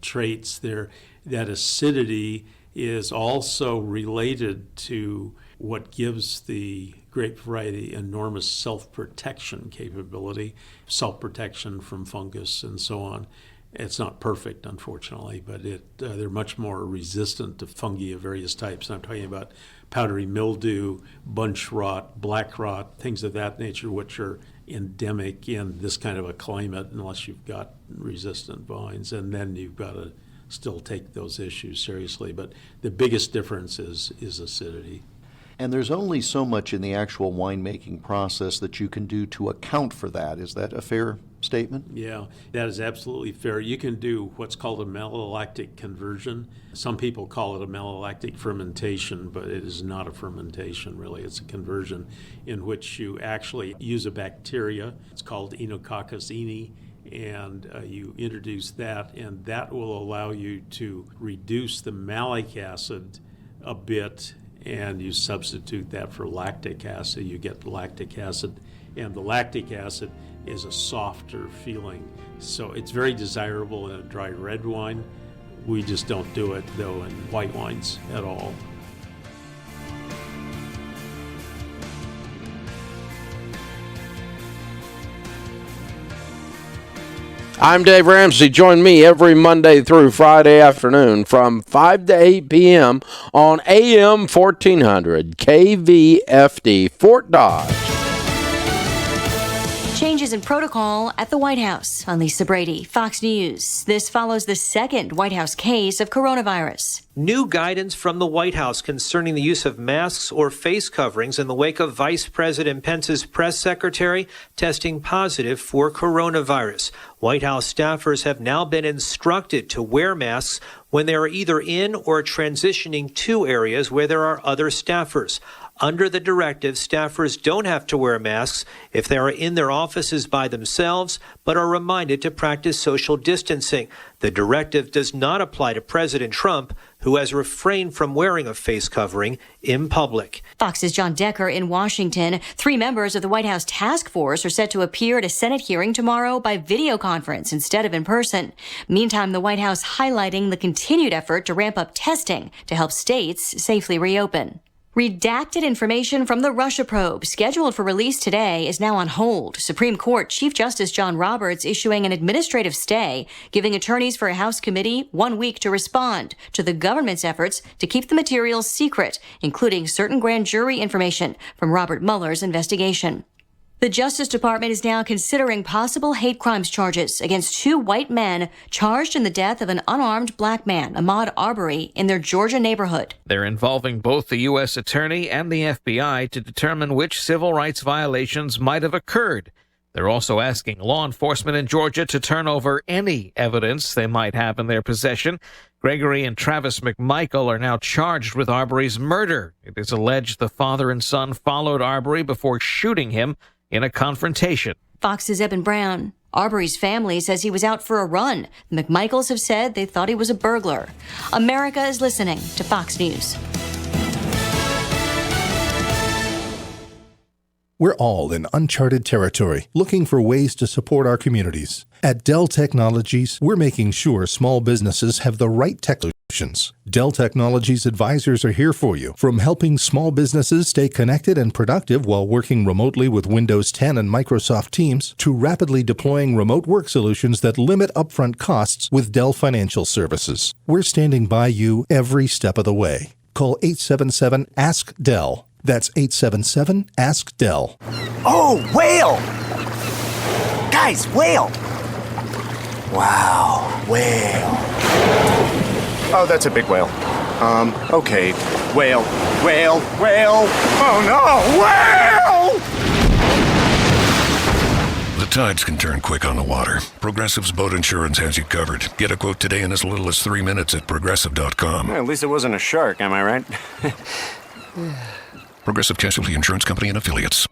traits there. That acidity is also related to what gives the grape variety enormous self-protection capability, self-protection from fungus and so on. It's not perfect, unfortunately, but they're much more resistant to fungi of various types. And I'm talking about powdery mildew, bunch rot, black rot, things of that nature, which are endemic in this kind of a climate unless you've got resistant vines. And then you've got to still take those issues seriously. But the biggest difference is acidity.
And there's only so much in the actual winemaking process that you can do to account for that. Is that a fair statement?
Yeah, that is absolutely fair. You can do what's called a malolactic conversion. Some people call it a malolactic fermentation, but it is not a fermentation, really. It's a conversion in which you actually use a bacteria. It's called Enococcus ini, and you introduce that, and that will allow you to reduce the malic acid a bit, and you substitute that for lactic acid. You get lactic acid, and the lactic acid is a softer feeling. So it's very desirable in a dry red wine. We just don't do it, though, in white wines at all.
I'm Dave Ramsey. Join me every Monday through Friday afternoon from 5 to 8 p.m. on AM 1400 KVFD Fort Dodge.
Changes in protocol at the White House. I'm Lisa Brady, Fox News. This follows the second White House case of coronavirus.
New guidance from the White House concerning the use of masks or face coverings in the wake of Vice President Pence's press secretary testing positive for coronavirus. White House staffers have now been instructed to wear masks when they are either in or transitioning to areas where there are other staffers. Under the directive, staffers don't have to wear masks if they are in their offices by themselves, but are reminded to practice social distancing. The directive does not apply to President Trump, who has refrained from wearing a face covering in public.
Fox's John Decker in Washington. 3 members of the White House task force are set to appear at a Senate hearing tomorrow by video conference instead of in person. Meantime, the White House highlighting the continued effort to ramp up testing to help states safely reopen. Redacted information from the Russia probe, scheduled for release today, is now on hold. Supreme Court Chief Justice John Roberts issuing an administrative stay, giving attorneys for a House committee 1 week to respond to the government's efforts to keep the materials secret, including certain grand jury information from Robert Mueller's investigation. The Justice Department is now considering possible hate crimes charges against 2 white men charged in the death of an unarmed black man, Ahmaud Arbery, in their Georgia neighborhood.
They're involving both the U.S. Attorney and the FBI to determine which civil rights violations might have occurred. They're also asking law enforcement in Georgia to turn over any evidence they might have in their possession. Gregory and Travis McMichael are now charged with Arbery's murder. It is alleged the father and son followed Arbery before shooting him in a confrontation.
Fox's Eben Brown. Arbery's family says he was out for a run. The McMichaels have said they thought he was a burglar. America is listening to Fox News.
We're all in uncharted territory, looking for ways to support our communities. At Dell Technologies, we're making sure small businesses have the right tech solutions. Dell Technologies advisors are here for you, from helping small businesses stay connected and productive while working remotely with Windows 10 and Microsoft Teams, to rapidly deploying remote work solutions that limit upfront costs with Dell Financial Services. We're standing by you every step of the way. Call 877-ASK-DELL. That's 877-ASK-DELL.
Oh, whale! Guys, whale! Wow, whale. Oh, that's a big whale. Okay. Whale, whale, whale. Oh no, whale!
The tides can turn quick on the water. Progressive's boat insurance has you covered. Get a quote today in as little as 3 minutes at Progressive.com.
Well, at least it wasn't a shark, am I right?
Progressive Casualty Insurance Company and Affiliates.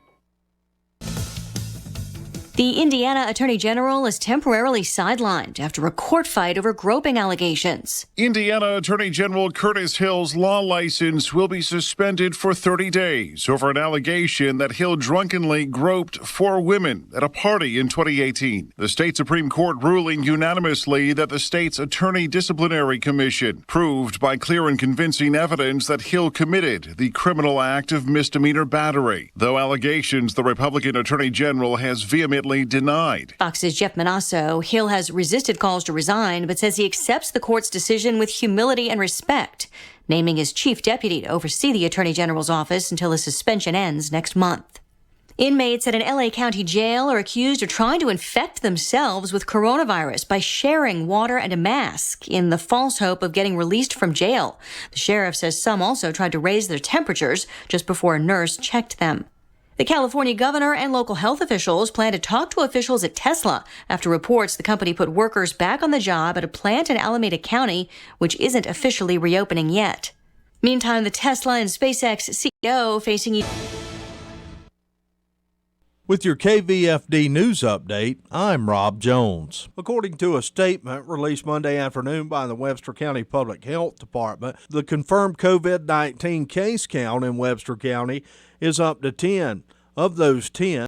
The Indiana Attorney General is temporarily sidelined after a court fight over groping allegations.
Indiana Attorney General Curtis Hill's law license will be suspended for 30 days over an allegation that Hill drunkenly groped 4 women at a party in 2018. The state Supreme Court ruling unanimously that the state's Attorney Disciplinary Commission proved by clear and convincing evidence that Hill committed the criminal act of misdemeanor battery, though allegations the Republican Attorney General has vehemently denied.
Fox's Jeff Manasso. Hill has resisted calls to resign, but says he accepts the court's decision with humility and respect, naming his chief deputy to oversee the Attorney General's office until his suspension ends next month. Inmates at an LA County jail are accused of trying to infect themselves with coronavirus by sharing water and a mask in the false hope of getting released from jail. The sheriff says some also tried to raise their temperatures just before a nurse checked them. The California governor and local health officials plan to talk to officials at Tesla after reports the company put workers back on the job at a plant in Alameda County, which isn't officially reopening yet. Meantime, the Tesla and SpaceX CEO facing...
With your KVFD news update, I'm Rob Jones. According to a statement released Monday afternoon by the Webster County Public Health Department, the confirmed COVID-19 case count in Webster County is up to 10. Of those 10,